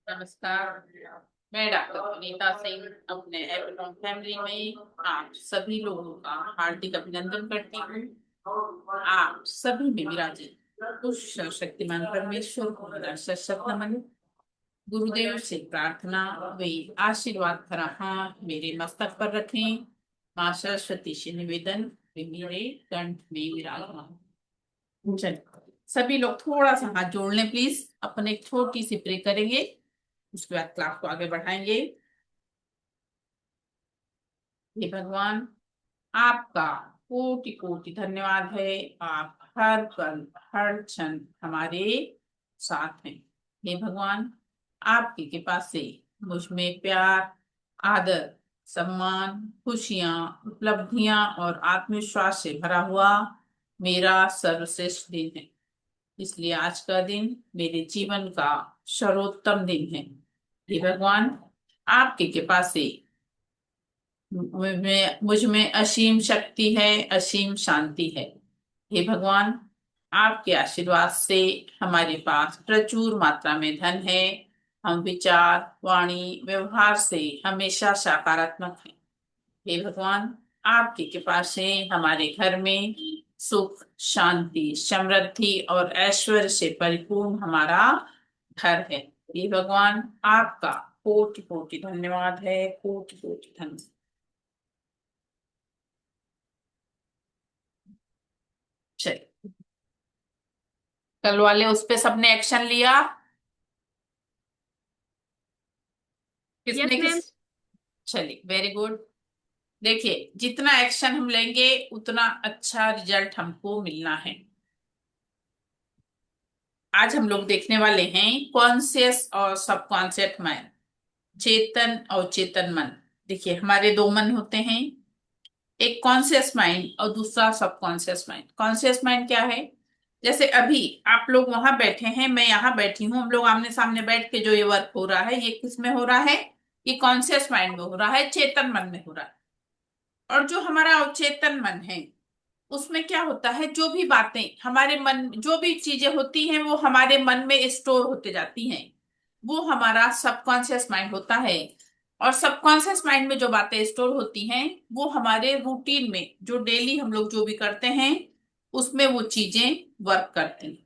नमस्कार। मैं डॉक्टर पुनीता सिंह अपने एपिलॉन फैमिली में आप सभी लोगों का हार्दिक अभिनंदन करती हूँ। आप सभी में विराजित उस शक्तिमान परमेश्वर को मेरा सशक्त नमन। गुरुदेव से प्रार्थना वे आशीर्वाद भरा हाथ मेरे मस्तक पर रखें। माँ सरस्वती से निवेदन वे मेरे कंठ में विराजमान। चलिए, सभी लोग थोड़ा सा हाथ जोड़ लें प्लीज। अपन एक छोटी सी प्रे करेंगे, उसके बाद क्लास को आगे बढ़ाएंगे। हे भगवान, आपका कोटि कोटि धन्यवाद है। आप हर पल हर क्षण हमारे साथ हैं। हे भगवान, आपकी कृपा से मुझ में प्यार, आदर, सम्मान, खुशियां, उपलब्धियां और आत्मविश्वास से भरा हुआ मेरा सर्वश्रेष्ठ दिन है। इसलिए आज का दिन मेरे जीवन का सर्वोत्तम दिन है। हे भगवान, आपकी कृपा से मुझ में असीम शक्ति है, असीम शांति है। हे भगवान, आपके आशीर्वाद से हमारे पास प्रचुर मात्रा में धन है। हम विचार, वाणी, व्यवहार से हमेशा सकारात्मक हैं। हे भगवान, आपकी कृपा से हमारे घर में सुख, शांति, समृद्धि और ऐश्वर्य से परिपूर्ण हमारा घर है। हे भगवान, आपका कोटि कोटि धन्यवाद है, कोटि कोटि धन्यवाद। चलिए, कल वाले उस पे सबने एक्शन लिया? यस किसने किस? मैम। चलिए, वेरी गुड। देखिए, जितना एक्शन हम लेंगे उतना अच्छा रिजल्ट हमको मिलना है। आज हम लोग देखने वाले हैं कॉन्शियस और सबकॉन्शियस माइंड, चेतन और चेतन मन। देखिए, हमारे दो मन होते हैं, एक कॉन्शियस माइंड और दूसरा सबकॉन्शियस माइंड। कॉन्शियस माइंड क्या है? जैसे अभी आप लोग वहां बैठे हैं, मैं यहाँ बैठी हूँ, हम लोग आमने सामने बैठ के जो ये वर्क हो रहा है, ये किस में हो रहा है? ये कॉन्शियस माइंड में हो रहा है, चेतन मन में हो रहा है। और जो हमारा अवचेतन मन है, उसमें क्या होता है, जो भी बातें हमारे मन, जो भी चीजें होती हैं वो हमारे मन में स्टोर होते जाती हैं, वो हमारा सबकॉन्शियस माइंड होता है। और सबकॉन्शियस माइंड में जो बातें स्टोर होती हैं वो हमारे रूटीन में, जो डेली हम लोग जो भी करते हैं, उसमें वो चीजें वर्क करती हैं।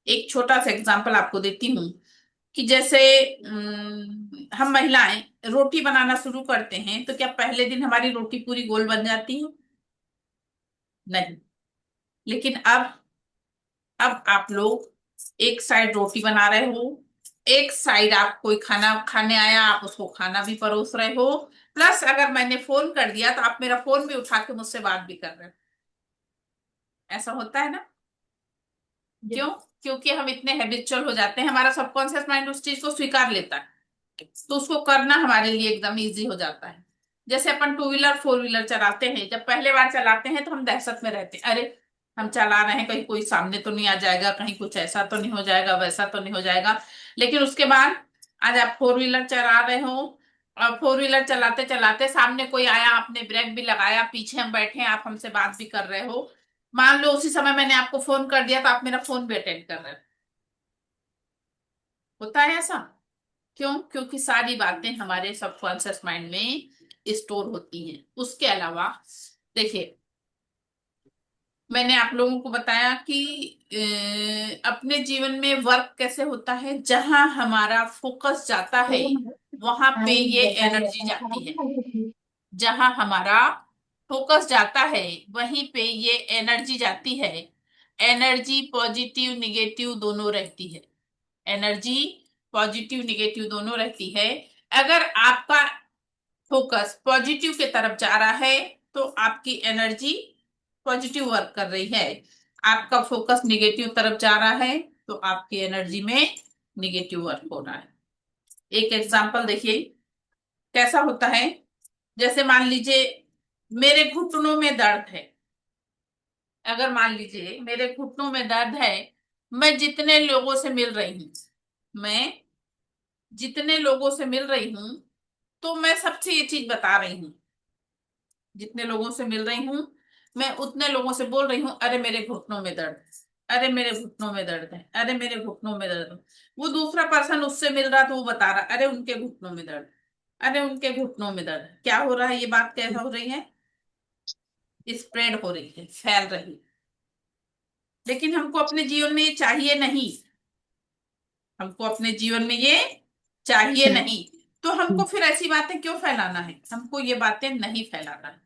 एक छोटा सा एग्जांपल आपको देती हूँ कि जैसे हम महिलाएं रोटी बनाना शुरू करते हैं तो क्या पहले दिन हमारी रोटी पूरी गोल बन जाती है? नहीं। लेकिन अब आप लोग एक साइड रोटी बना रहे हो, एक साइड आप कोई खाना खाने आया, आप उसको खाना भी परोस रहे हो, प्लस अगर मैंने फोन कर दिया तो आप मेरा फोन भी उठा के मुझसे बात भी कर रहे हो। ऐसा होता है ना? क्यों? क्योंकि हम इतने हैबिचुअल हो जाते हैं, हमारा सबकॉन्शियस माइंड उस चीज को स्वीकार लेता है, तो उसको करना हमारे लिए एकदम इजी हो जाता है। जैसे अपन टू व्हीलर फोर व्हीलर चलाते हैं, जब पहले बार चलाते हैं तो हम दहशत में रहते हैं, अरे हम चला रहे हैं, कहीं कोई सामने तो नहीं आ जाएगा, कहीं कुछ ऐसा तो नहीं हो जाएगा, वैसा तो नहीं हो जाएगा। लेकिन उसके बाद आज आप फोर व्हीलर चला रहे हो, और फोर व्हीलर चलाते चलाते सामने कोई आया, आपने ब्रेक भी लगाया, पीछे हम बैठे हैं, आप हमसे बात भी कर रहे हो, मान लो उसी समय मैंने आपको फोन कर दिया तो आप मेरा फोन भी अटेंड कर रहे हो। होता है ऐसा? क्यों? क्योंकि सारी बातें हमारे सबकॉन्शियस माइंड में स्टोर होती हैं। उसके अलावा देखिए, मैंने आप लोगों को बताया कि अपने जीवन में वर्क कैसे होता है, जहां हमारा फोकस जाता है वहां पे ये एनर्जी जाती है। जहां हमारा फोकस जाता है वहीं पे ये एनर्जी जाती है। एनर्जी पॉजिटिव निगेटिव दोनों रहती है। एनर्जी पॉजिटिव निगेटिव दोनों रहती है। अगर आपका फोकस पॉजिटिव के तरफ जा रहा है तो आपकी एनर्जी पॉजिटिव वर्क कर रही है। आपका फोकस निगेटिव तरफ जा रहा है तो आपकी एनर्जी में निगेटिव वर्क हो रहा है। एक एग्जांपल देखिए, कैसा होता है। जैसे मान लीजिए मेरे घुटनों में दर्द है, अगर मान लीजिए मेरे घुटनों में दर्द है, मैं जितने लोगों से मिल रही हूं, मैं जितने लोगों से मिल रही हूं, तो मैं सबसे ये चीज बता रही हूँ, जितने लोगों से मिल रही हूँ मैं उतने लोगों से बोल रही हूँ, अरे मेरे घुटनों में दर्द, अरे मेरे घुटनों में दर्द है, अरे मेरे घुटनों में दर्द है। वो दूसरा पर्सन उससे मिल रहा तो वो बता रहा, अरे उनके घुटनों में दर्द, अरे उनके घुटनों में दर्द। क्या हो रहा है? ये बात कैसा हो रही है? स्प्रेड हो रही है, फैल रही है। लेकिन हमको अपने जीवन में ये चाहिए नहीं। हमको अपने जीवन में ये चाहिए नहीं। तो हमको फिर ऐसी बातें क्यों फैलाना है? हमको ये बातें नहीं फैलाना है।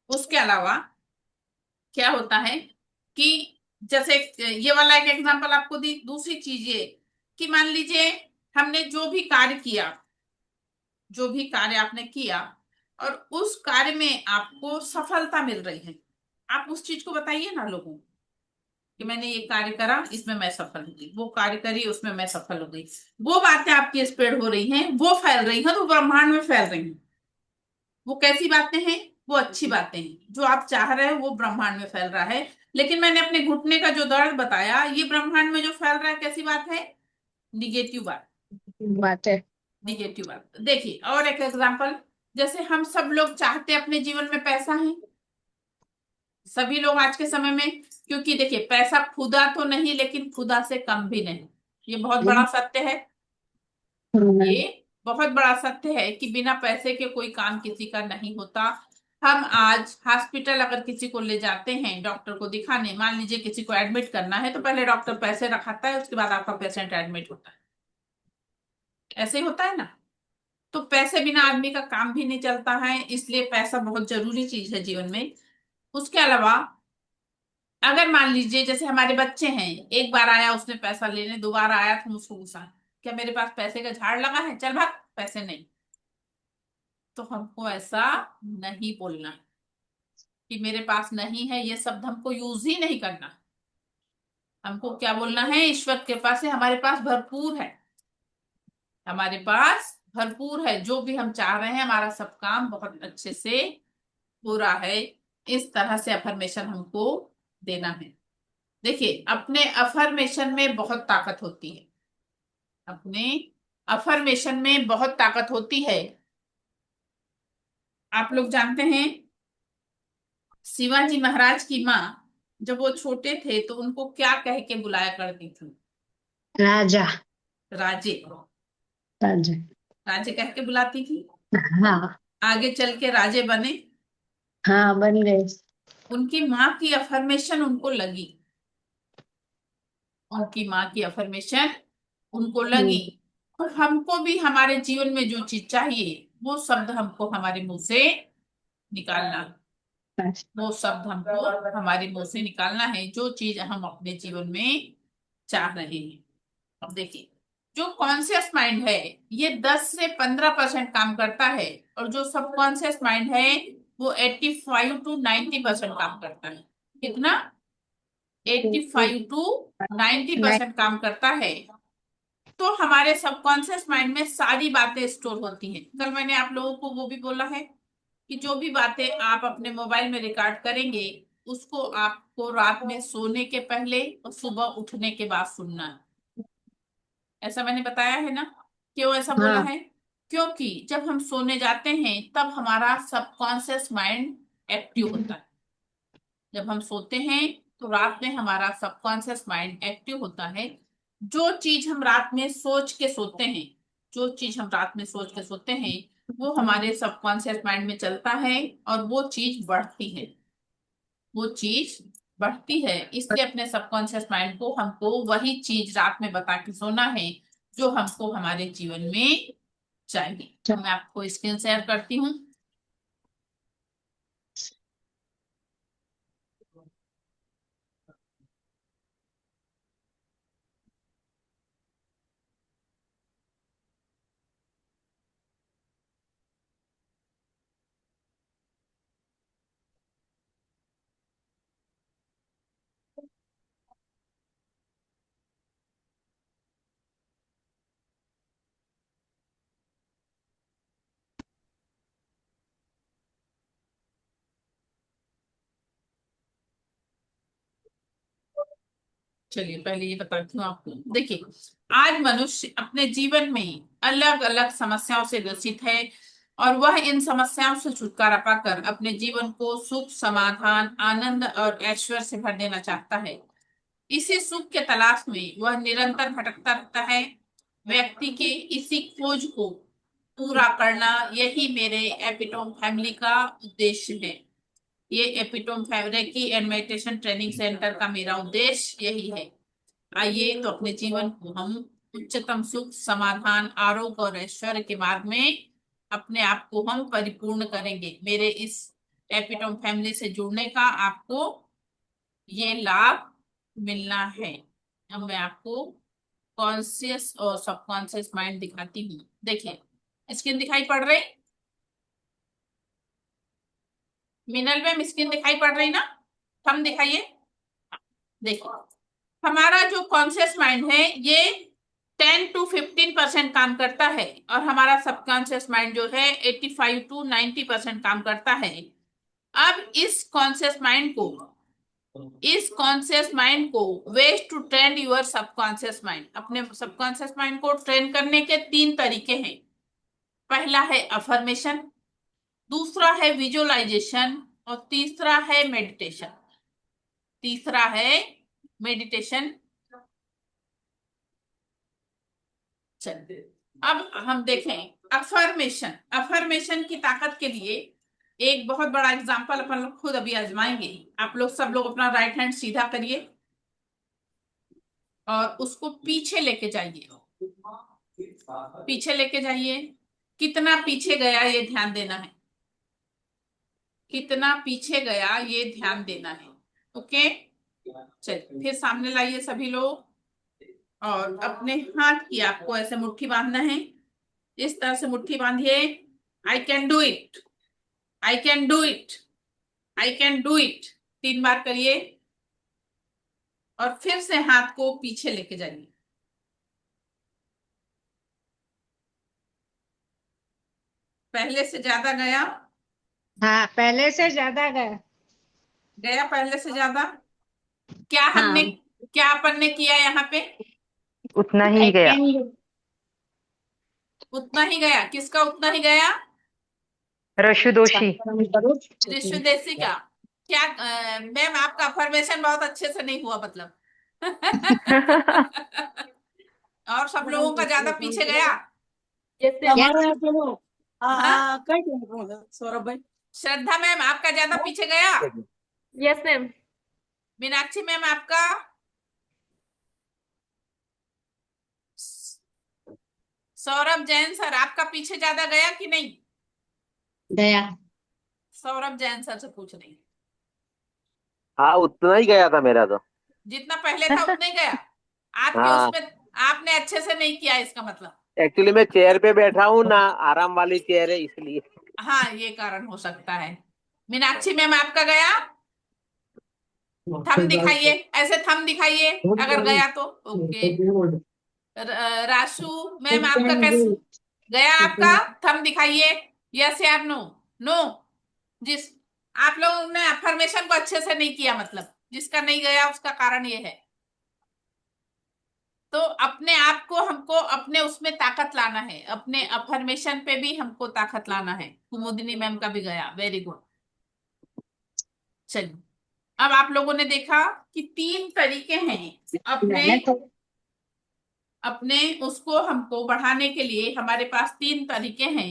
उसके अलावा क्या होता है कि जैसे ये वाला एक एग्जांपल आपको दी। दूसरी चीज ये कि मान लीजिए हमने जो भी कार्य किया, जो भी कार्य आपने किया और उस कार्य में आपको सफलता मिल रही है, आप उस चीज को बताइए ना लोगों को कि मैंने ये कार्य करा, इसमें मैं सफल हो गई, वो कार्य करी उसमें मैं सफल हो गई। वो बातें आपकी स्प्रेड हो रही हैं, वो फैल रही हैं, तो ब्रह्मांड में फैल रही हैं। वो कैसी बातें हैं? वो अच्छी बातें हैं। जो आप चाह रहे हो वो ब्रह्मांड में फैल रहा है। लेकिन मैंने अपने घुटने का जो दर्द बताया, ये ब्रह्मांड में जो फैल रहा है कैसी बात है? निगेटिव बात। बात है। निगेटिव बात। देखिए और एक एग्जांपल, जैसे हम सब लोग चाहते हैं अपने जीवन में पैसा है, सभी लोग आज के समय में। क्योंकि देखिए पैसा खुदा तो नहीं लेकिन खुदा से कम भी नहीं, ये बहुत बड़ा सत्य है। हम्म। ये बहुत बड़ा सत्य है कि बिना पैसे के कोई काम किसी का नहीं होता। हम आज हॉस्पिटल अगर किसी को ले जाते हैं डॉक्टर को दिखाने, मान लीजिए किसी को एडमिट करना है, तो पहले डॉक्टर पैसे रखाता है, उसके बाद आपका पेशेंट एडमिट होता है। ऐसे ही होता है ना? तो पैसे बिना आदमी का काम भी नहीं चलता है, इसलिए पैसा बहुत जरूरी चीज है जीवन में। उसके अलावा अगर मान लीजिए जैसे हमारे बच्चे हैं, एक बार आया उसने पैसा लेने, दोबारा आया तो हम उसको गुस्सा, क्या मेरे पास पैसे का झाड़ लगा है, चल भाग, पैसे नहीं। तो हमको ऐसा नहीं बोलना है कि मेरे पास नहीं है, ये शब्द हमको यूज ही नहीं करना। हमको क्या बोलना है? ईश्वर के पास है, हमारे पास भरपूर है, हमारे पास भरपूर है, जो भी हम चाह रहे हैं हमारा सब काम बहुत अच्छे से हो रहा है। इस तरह से अफर्मेशन हमको देना है। देखिए अपने अफर्मेशन में बहुत ताकत होती है, अपने अफर्मेशन में बहुत ताकत होती है। आप लोग जानते हैं शिवाजी महाराज की माँ जब वो छोटे थे तो उनको क्या कह के बुलाया करती थी? राजा। राजे। राजा। राजे कह के बुलाती थी। हाँ। आगे चल के राजे बने। हाँ, बन गए। उनकी माँ की अफर्मेशन उनको लगी, उनकी माँ की अफर्मेशन उनको लगी। हम्म। और हमको भी हमारे जीवन में जो चीज चाहिए वो शब्द हमको हमारे मुंह से निकालना है। बस। वो शब्द हमको हमारे मुंह से निकालना है, जो चीज हम अपने जीवन में चाह रहे हैं। अब देखिए जो कॉन्शियस माइंड है ये 10 से 15% काम करता है, और जो सबकॉन्शियस माइंड है वो 85 to 90% काम करता है। कितना? 85 to 90% काम करता है। तो हमारे सबकॉन्शियस माइंड में सारी बातें स्टोर होती हैं। कल मैंने आप लोगों को वो भी बोला है कि जो भी बातें आप अपने मोबाइल में रिकॉर्ड करेंगे उसको आपको रात में सोने के पहले और सुबह उठने के बाद सुनना है। ऐसा मैंने बताया है ना? क्यों ऐसा बोला हाँ। है? क्योंकि जब हम सोने जाते हैं तब हमारा सबकॉन्शियस माइंड एक्टिव होता है। जब हम सोते हैं तो रात में हमारा सबकॉन्शियस माइंड एक्टिव होता है। जो चीज हम रात में सोच के सोते हैं, जो चीज हम रात में सोच के सोते हैं वो हमारे सबकॉन्शियस माइंड में चलता है, और वो चीज बढ़ती है, वो चीज बढ़ती है। इसलिए अपने सबकॉन्शियस माइंड को हमको वही चीज रात में बता के सोना है जो हमको हमारे जीवन में चाहिए। तो मैं आपको स्क्रीन शेयर करती हूँ। चलिए पहले ये बताती हूँ आपको। देखिए आज मनुष्य अपने जीवन में अलग अलग समस्याओं से ग्रसित है। और वह इन समस्याओं से छुटकारा पाकर अपने जीवन को सुख, समाधान, आनंद और ऐश्वर्य से भर देना चाहता है। इसी सुख के तलाश में वह निरंतर भटकता रहता है। व्यक्ति के इसी खोज को पूरा करना, यही मेरे एपिटोम फैमिली का उद्देश्य है। ये epitome recce and meditation training centre का मेरा उद्देश्य यही है। आइए तो अपने जीवन को हम उच्चतम सुख, समाधान, आरोग्य और ऐश्वर्य के मार्ग में अपने आप को हम परिपूर्ण करेंगे। मेरे इस एपिटोम फैमिली से जुड़ने का आपको ये लाभ मिलना है। अब मैं आपको कॉन्शियस और सबकॉन्शियस माइंड दिखाती हूँ। देखिए, स्क्रीन दिखाई पड़ रही? मिनल मैम, स्क्रीन दिखाई पड़ रही ना? हम दिखाइए। देखिए, हमारा जो कॉन्शियस माइंड है ये 10 to 15% काम करता है, और हमारा सबकॉन्शियस माइंड जो है 85 to 90% काम करता है। अब इस कॉन्शियस माइंड को ways to train your subconscious mind. अपने सबकॉन्शियस माइंड को ट्रेन करने के 3 तरीके हैं। पहला है अफर्मेशन, दूसरा है विजुअलाइजेशन, और तीसरा है मेडिटेशन। चलिए, अब हम देखें अफर्मेशन। अफर्मेशन की ताकत के लिए एक बहुत बड़ा एग्जांपल अपन लोग खुद अभी आजमाएंगे। आप लोग सब लोग अपना राइट हैंड सीधा करिए और उसको पीछे लेके जाइए। पीछे लेके जाइए। कितना पीछे गया ये ध्यान देना है। कितना पीछे गया ये ध्यान देना है। ओके, चलिए फिर सामने लाइए सभी लोग, और अपने हाथ की आपको ऐसे मुट्ठी बांधना है। इस तरह से मुट्ठी बांधिए। I can do it, I can do it, I can do it 3 बार करिए, और फिर से हाथ को पीछे लेके जाइए। पहले से ज्यादा गया? हाँ, पहले से ज्यादा गया। गया पहले से ज्यादा? क्या हमने हाँ, क्या अपन ने किया यहाँ पे? उतना ही आई गया। कैन। उतना ही गया? किसका उतना ही गया? रशु दोषी। ऋषि देसी का। क्या मैम, आपका अफर्मेशन बहुत अच्छे से नहीं हुआ मतलब। और सब लोगों का ज्यादा पीछे गया? हाँ, सौरभ भाई। श्रद्धा मैम आपका ज्यादा पीछे गया? Yes ma'am. मीनाक्षी मैम आपका? सौरभ जैन सर आपका पीछे ज्यादा गया कि नहीं? गया। सौरभ जैन सर से पूछ रही। हाँ, उतना ही गया था मेरा तो। जितना पहले था उतना ही गया? आपके हाँ, उसमें आपने अच्छे से नहीं किया इसका मतलब। एक्चुअली मैं चेयर पे बैठा हूँ ना, आराम वाली चेयर है इसलिए। हाँ, ये कारण हो सकता है। मीनाक्षी मैम आपका गया? थंब दिखाइए, ऐसे थंब दिखाइए अगर गया तो। ओके। राशु मैम आपका कैसे गया? आपका थंब दिखाइए, यस या नो? नो। जिस आप लोगों ने अफर्मेशन को अच्छे से नहीं किया मतलब, जिसका नहीं गया उसका कारण ये है। तो अपने आप को हमको अपने उसमें ताकत लाना है। अपने अफर्मेशन पे भी हमको ताकत लाना है। कुमुदिनी मैम का भी गया, वेरी गुड। चलिए, अब आप लोगों ने देखा कि 3 तरीके हैं अपने मैंने तो अपने उसको हमको बढ़ाने के लिए। हमारे पास 3 तरीके हैं।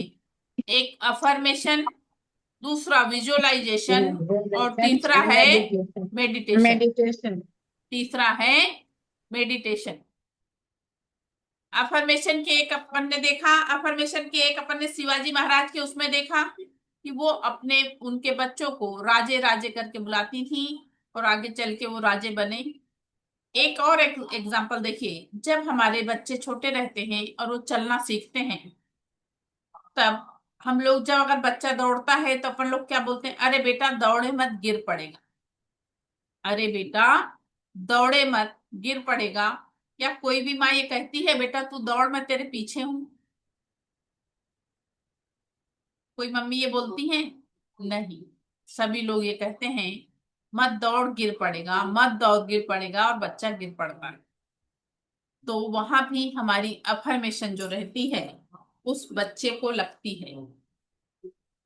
एक अफर्मेशन, दूसरा विजुअलाइजेशन, और तीसरा है मेडिटेशन। मेडिटेशन। तीसरा है मेडिटेशन। अफर्मेशन के एक अपन ने देखा, अफर्मेशन के एक अपन ने शिवाजी महाराज के उसमें देखा कि वो अपने उनके बच्चों को राजे राजे करके बुलाती थी, और आगे चल के वो राजे बने। एक और एक एग्जाम्पल देखिए, जब हमारे बच्चे छोटे रहते हैं और वो चलना सीखते हैं, तब हम लोग जब अगर बच्चा दौड़ता है तो अपन लोग क्या बोलते हैं? अरे बेटा दौड़े मत, गिर पड़ेगा। अरे बेटा दौड़े मत, गिर पड़ेगा। या कोई भी माँ ये कहती है बेटा तू दौड़, मैं तेरे पीछे हूं? कोई मम्मी ये बोलती है? नहीं। सभी लोग ये कहते हैं मत दौड़ गिर पड़ेगा, मत दौड़ गिर पड़ेगा, और बच्चा गिर पड़ता है। तो वहां भी हमारी अफर्मेशन जो रहती है उस बच्चे को लगती है।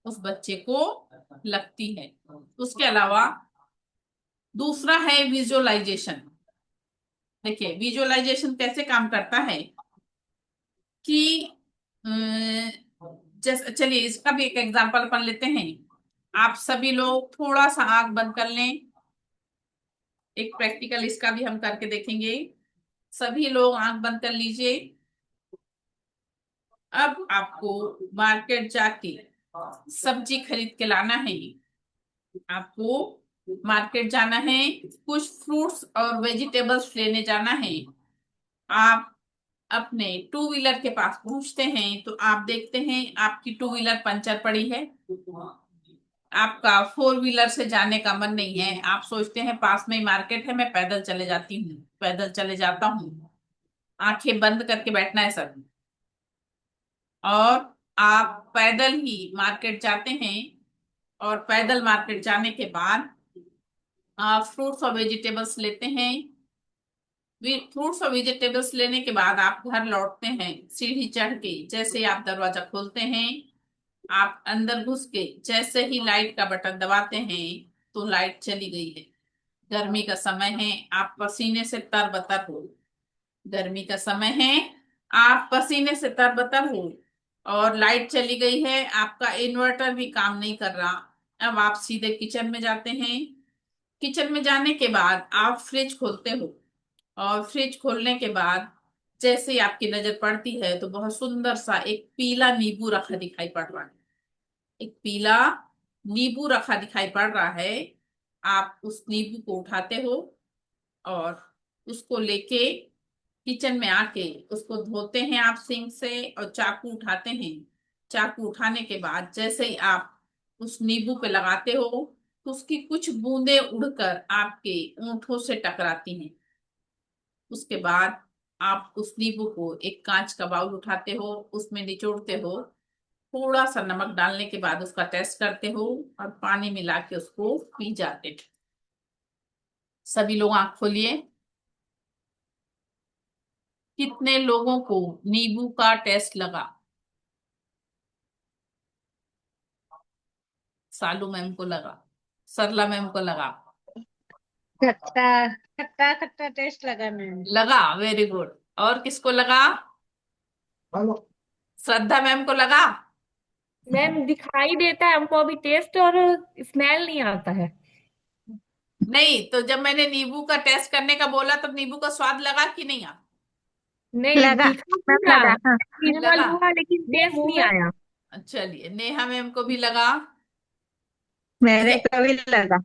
उस बच्चे को लगती है। उसके अलावा दूसरा है विजुअलाइजेशन। देखिए विजुअलाइजेशन कैसे काम करता है कि जैसे चलिए इसका भी एक एग्जांपल अपन लेते हैं। आप सभी लोग थोड़ा सा आंख बंद कर लें। एक प्रैक्टिकल इसका भी हम करके देखेंगे। सभी लोग आंख बंद कर लीजिए। अब आपको मार्केट जाके सब्जी खरीद के लाना है। आपको मार्केट जाना है, कुछ फ्रूट्स और वेजिटेबल्स लेने जाना है। आप अपने टू व्हीलर के पास पहुंचते हैं तो आप देखते हैं आपकी टू व्हीलर पंचर पड़ी है। आपका फोर व्हीलर से जाने का मन नहीं है। आप सोचते हैं पास में ही मार्केट है, मैं पैदल चले जाती हूँ, पैदल चले जाता हूँ। आंखें बंद करके बैठना है सब। और आप पैदल ही मार्केट जाते हैं। और पैदल मार्केट जाने के बाद आप फ्रूट्स और वेजिटेबल्स लेते हैं। फ्रूट्स और वेजिटेबल्स लेने के बाद आप घर लौटते हैं सीढ़ी चढ़ के। जैसे ही आप दरवाजा खोलते हैं, आप अंदर घुस के जैसे ही लाइट का बटन दबाते हैं तो लाइट चली गई है। गर्मी का समय है, आप पसीने से तरबतर हो। गर्मी का समय है, आप पसीने से तरबतर हो और लाइट चली गई है। आपका इन्वर्टर भी काम नहीं कर रहा। अब आप सीधे किचन में जाते हैं। किचन में जाने के बाद आप फ्रिज खोलते हो। और फ्रिज खोलने के बाद जैसे ही आपकी नजर पड़ती है तो बहुत सुंदर सा एक पीला नींबू रखा दिखाई पड़ रहा है। एक पीला नींबू रखा दिखाई पड़ रहा है। आप उस नींबू को उठाते हो और उसको लेके किचन में आके उसको धोते हैं आप सिंक से और चाकू उठाते हैं। चाकू उठाने के बाद जैसे ही आप उस नींबू पे लगाते हो तो उसकी कुछ बूंदें उड़कर आपके ऊँटों से टकराती हैं। उसके बाद आप उस नींबू को एक कांच का बाउल उठाते हो, उसमें निचोड़ते हो। थोड़ा सा नमक डालने के बाद उसका टेस्ट करते हो और पानी मिला के उसको पी जाते हो। सभी लोग आंख खोलिए। कितने लोगों को नींबू का टेस्ट लगा? सालू मैम को लगा, सरला मैम को लगा। खट्टा खट्टा खट्टा टेस्ट लगा मैम। लगा, वेरी गुड। और किसको लगा? श्रद्धा मैम को लगा। मैम दिखाई देता है हमको, अभी टेस्ट और स्मेल नहीं आता है। नहीं तो जब मैंने नींबू का टेस्ट करने का बोला तब नींबू का स्वाद लगा कि नहीं आ? नहीं लगा दिखा मैम, दिया, लगा हाँ। विजुअल लगा। हुआ लेकिन नहीं, टेस्ट मुंह नहीं में आया। चलिए नेहा मैम को भी लगा। मेरे ये को भी लगा।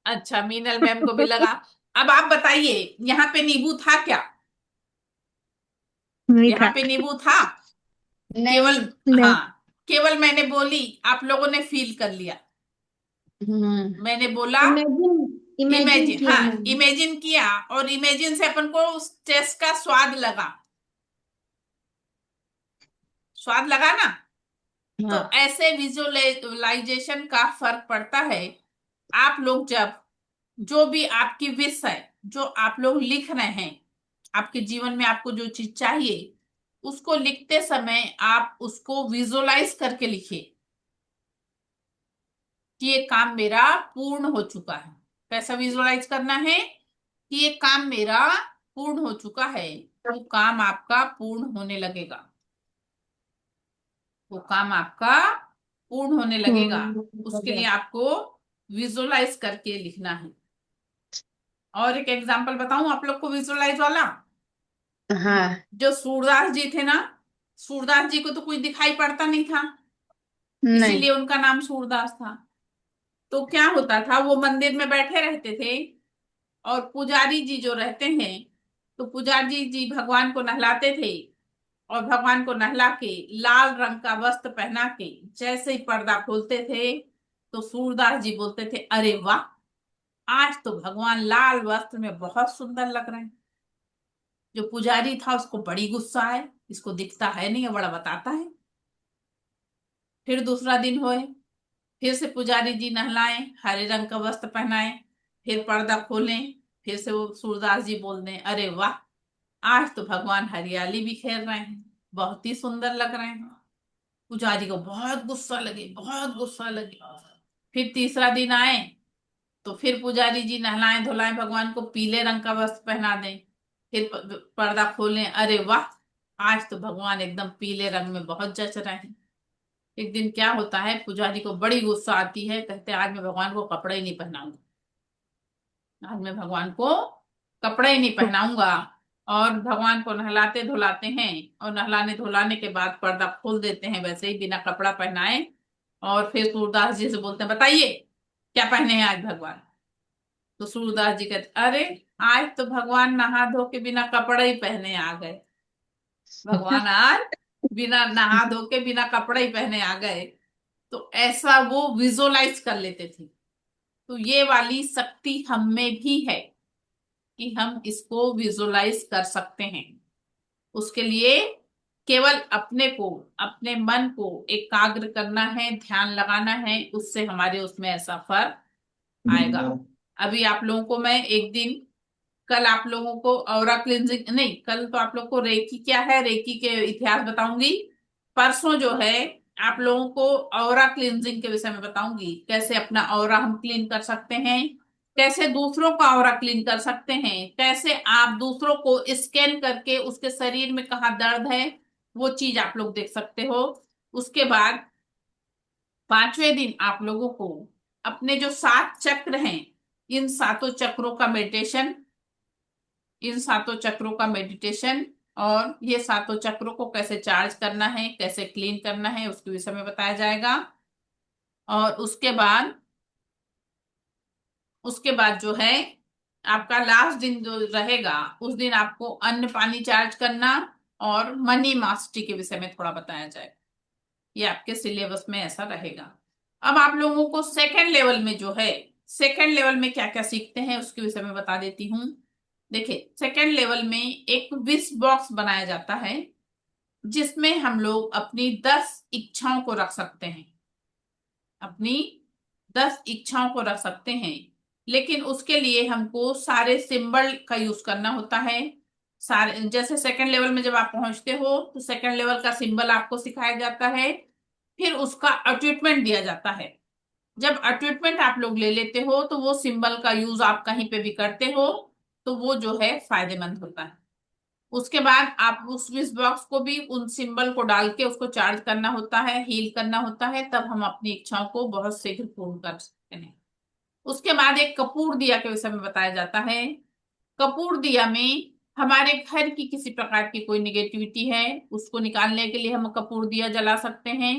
अच्छा, मीनल मैम को भी लगा। अब आप बताइए यहाँ पे नींबू था क्या? नहीं यहाँ था। पे नींबू था? केवल, नहीं नहीं। हाँ, केवल मैंने बोली, आप लोगों ने फील कर लिया। मैंने बोला इमेजिन इमेजिन इमेजिन, किया हाँ मैम। इमेजिन किया और इमेजिन से अपन को उस टेस्ट का स्वाद लगा। स्वाद लगा ना? तो हाँ। ऐसे विजुअलाइजेशन का फर्क पड़ता है। आप लोग जब जो भी आपकी विश है, जो आप लोग लिख रहे हैं, आपके जीवन में आपको जो चीज चाहिए उसको लिखते समय आप उसको विजुअलाइज करके लिखिए कि ये काम मेरा पूर्ण हो चुका है। कैसा विजुअलाइज करना है कि ये काम मेरा पूर्ण हो चुका है। वो काम आपका पूर्ण होने लगेगा। वो काम आपका पूर्ण होने लगेगा। उसके लिए आपको विजुअलाइज करके लिखना है। और एक एग्जांपल बताऊं आप लोग को विजुअलाइज वाला। हाँ। जो सूरदास जी थे ना, सूरदास जी को तो कुछ दिखाई पड़ता नहीं था, नहीं। इसीलिए उनका नाम सूरदास था। तो क्या होता था, वो मंदिर में बैठे रहते थे और पुजारी जी जो रहते हैं, तो पुजारी जी भगवान को नहलाते थे। और भगवान को नहला के लाल रंग का वस्त्र पहना के जैसे ही पर्दा खोलते थे तो सूरदास जी बोलते थे, अरे वाह, आज तो भगवान लाल वस्त्र में बहुत सुंदर लग रहे हैं। जो पुजारी था उसको बड़ी गुस्सा है, इसको दिखता है नहीं, ये बड़ा बताता है। फिर दूसरा दिन होए, फिर से पुजारी जी नहलाएं, हरे रंग का वस्त्र पहनाएं, फिर पर्दा खोलें, फिर से वो सूरदास जी बोल दें, अरे वाह, आज तो भगवान हरियाली बिखेर रहे हैं, बहुत ही सुंदर लग रहे हैं। पुजारी को बहुत गुस्सा लगे, बहुत गुस्सा लगे। फिर तीसरा दिन आए तो फिर पुजारी जी नहलाएं धुलाएं, भगवान को पीले रंग का वस्त्र पहना दें। फिर पर्दा खोलें, अरे वाह, आज तो भगवान एकदम पीले रंग में बहुत जच रहे हैं। एक दिन क्या होता है, पुजारी को बड़ी गुस्सा आती है, कहते हैं आज मैं भगवान को कपड़े ही नहीं पहनाऊंगा, आज मैं भगवान को कपड़े ही नहीं पहनाऊंगा। और भगवान को नहलाते धुलाते हैं, और नहलाने धुलाने के बाद पर्दा खोल देते हैं वैसे ही बिना कपड़ा पहनाए। और फिर सूरदास जी से बोलते हैं बताइए क्या पहने हैं आज भगवान। तो सूरदास जी कहते अरे आज तो भगवान नहा धो के बिना कपड़े ही पहने आ गए, भगवान आज बिना नहा धो के बिना कपड़े ही पहने आ गए। तो ऐसा वो विजुअलाइज कर लेते थे। तो ये वाली शक्ति हम में भी है कि हम इसको विजुअलाइज कर सकते हैं। उसके लिए केवल अपने को, अपने मन को एकाग्र करना है, ध्यान लगाना है, उससे हमारे उसमें ऐसा फर्क आएगा। अभी आप लोगों को मैं एक दिन, कल आप लोगों को ऑरा क्लिनजिंग नहीं, कल तो आप लोग को रेकी क्या है, रेकी के इतिहास बताऊंगी। परसों जो है आप लोगों को ऑरा क्लिनजिंग के विषय में बताऊंगी, कैसे अपना ऑरा हम क्लीन कर सकते हैं, कैसे दूसरों का ऑरा क्लीन कर सकते हैं, कैसे आप दूसरों को स्कैन करके उसके शरीर में कहाँ दर्द है वो चीज आप लोग देख सकते हो। उसके बाद पांचवें दिन आप लोगों को अपने जो 7 चक्र हैं, इन सातों चक्रों का मेडिटेशन, इन सातों चक्रों का मेडिटेशन और ये सातों चक्रों को कैसे चार्ज करना है, कैसे क्लीन करना है, उसके विषय में बताया जाएगा। और उसके बाद जो है आपका लास्ट दिन जो रहेगा, उस दिन आपको अन्न पानी चार्ज करना और मनी मास्टरी के विषय में थोड़ा बताया जाएगा। ये आपके सिलेबस में ऐसा रहेगा। अब आप लोगों को सेकेंड लेवल में जो है, सेकेंड लेवल में क्या क्या सीखते हैं उसके विषय में बता देती हूँ। देखिए सेकेंड लेवल में एक विश बॉक्स बनाया जाता है जिसमें हम लोग अपनी 10 इच्छाओं को रख सकते हैं, अपनी 10 इच्छाओं को रख सकते हैं। लेकिन उसके लिए हमको सारे सिंबल का यूज करना होता है। सारे जैसे सेकंड लेवल में जब आप पहुंचते हो तो सेकंड लेवल का सिंबल आपको सिखाया जाता है, फिर उसका अट्यूटमेंट दिया जाता है। जब अट्यूटमेंट आप लोग ले लेते हो तो वो सिंबल का यूज आप कहीं पे भी करते हो तो वो जो है फायदेमंद होता है। उसके बाद आप उस विश बॉक्स को भी उन सिंबल को डाल के उसको चार्ज करना होता है, हील करना होता है, तब हम अपनी इच्छाओं को बहुत शीघ्र पूर्ण कर सकते हैं। उसके बाद एक कपूर दिया के विषय में बताया जाता है। कपूर दिया में हमारे घर की किसी प्रकार की कोई निगेटिविटी है उसको निकालने के लिए हम कपूर दिया जला सकते हैं।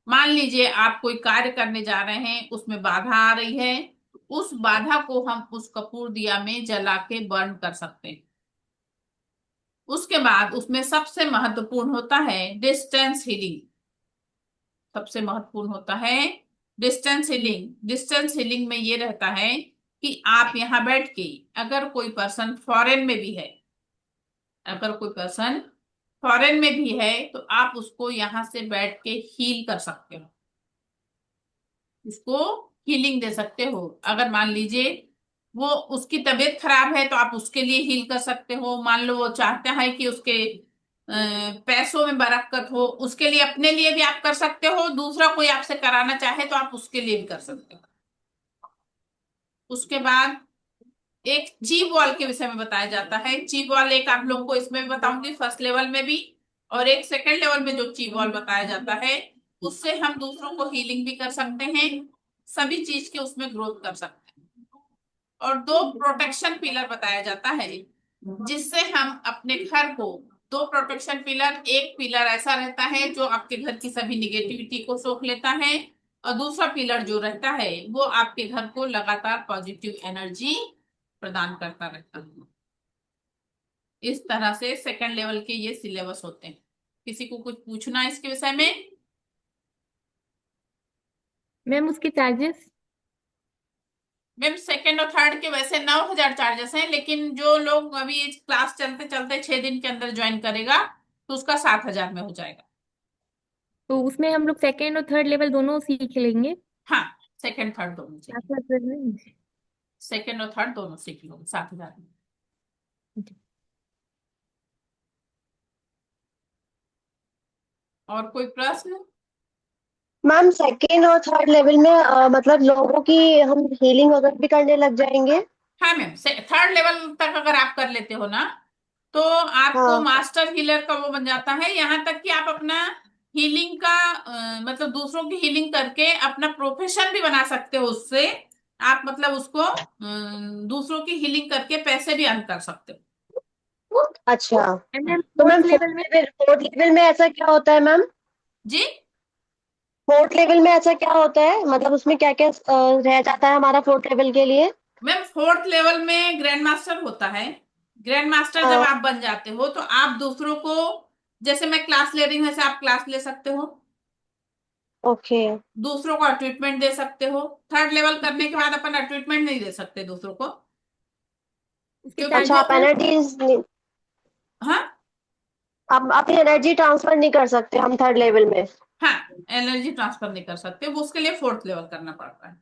मान लीजिए आप कोई कार्य करने जा रहे हैं, उसमें बाधा आ रही है, उस बाधा को हम उस कपूर दिया में जला के बर्न कर सकते हैं। उसके बाद उसमें सबसे महत्वपूर्ण होता है डिस्टेंस हीलिंग। सबसे महत्वपूर्ण होता है डिस्टेंस हीलिंग। डिस्टेंस हीलिंग में ये रहता है कि आप यहाँ बैठ के, अगर कोई पर्सन फॉरेन में भी है, अगर कोई पर्सन फॉरेन में भी है तो आप उसको यहाँ से बैठ के हील कर सकते हो, उसको हीलिंग दे सकते हो। अगर मान लीजिए वो उसकी तबीयत खराब है तो आप उसके लिए हील कर सकते हो। मान लो वो चाहते हैं कि उसके पैसों में बरकत हो, उसके लिए, अपने लिए भी आप कर सकते हो, दूसरा कोई आपसे कराना चाहे तो आप उसके लिए भी कर सकते हो। उसके बाद एक ची बॉल के विषय में बताया जाता है। ची बॉल एक आप लोगों को इसमें भी बताऊंगी फर्स्ट लेवल में भी, और एक सेकंड लेवल में जो ची बॉल बताया जाता है उससे हम दूसरों को हीलिंग भी कर सकते हैं, सभी चीज के उसमें ग्रोथ कर सकते हैं। और 2 प्रोटेक्शन पिलर बताया जाता है जिससे हम अपने घर को, 2 प्रोटेक्शन पिलर, एक पिलर ऐसा रहता है जो आपके घर की सभी निगेटिविटी को सोख लेता है, और दूसरा पिलर जो रहता है वो आपके घर को लगातार पॉजिटिव एनर्जी प्रदान करता रहता है। इस तरह से सेकंड लेवल के ये सिलेबस होते हैं। किसी को कुछ पूछना है इसके विषय में? मैम उसके चार्जेस? मैम सेकंड और थर्ड के वैसे 9,000 चार्जेस हैं, लेकिन जो लोग अभी क्लास चलते चलते 6 दिन के अंदर ज्वाइन करेगा तो उसका 7,000 में हो जाएगा। तो उसमें हम लोग सेकेंड और थर्ड लेवल दोनों सीख लेंगे? हाँ, सेकंड थर्ड दोनों साथ चाहिए, साथ में? सेकंड और थर्ड दोनों सीख लो 7,000 में। और कोई प्रश्न? मैम सेकेंड और थर्ड लेवल में मतलब लोगों की हम हीलिंग वगैरह भी करने लग जाएंगे। हाँ मैम, थर्ड लेवल तक अगर आप कर लेते हो ना, तो आपको हाँ। मास्टर हीलर का वो बन जाता है। यहाँ तक कि आप अपना हीलिंग का मतलब दूसरों की हीलिंग करके अपना प्रोफेशन भी बना सकते हो उससे। आप मतलब उसको दूसरों की हीलिंग करके पैसे भी अर्न कर सकते हो। अच्छा। एंड मैम तो मैम फोर्थ लेवल में फोर्थ लेवल में ऐसा क्या होता है मैम? जी फोर्थ लेवल में ऐसा क्या होता है, मतलब उसमें क्या क्या रह जाता है हमारा फोर्थ लेवल के लिए? मैम, फोर्थ लेवल में ग्रैंड मास्टर होता है। ग्रैंड मास्टर जब हाँ। आप बन जाते हो तो आप दूसरों को, जैसे मैं क्लास ले रही हूँ, ऐसे आप क्लास ले सकते हो, ओके। दूसरों को ट्रीटमेंट दे सकते हो। थर्ड लेवल करने के बाद अपन ट्रीटमेंट नहीं दे सकते दूसरों को, उसके क्योंकि अच्छा, जो, आप एनर्जीज, हाँ आप अपनी एनर्जी ट्रांसफर नहीं कर सकते हम थर्ड लेवल में? हाँ, एनर्जी ट्रांसफर नहीं कर सकते, वो उसके लिए फोर्थ लेवल करना पड़ता है।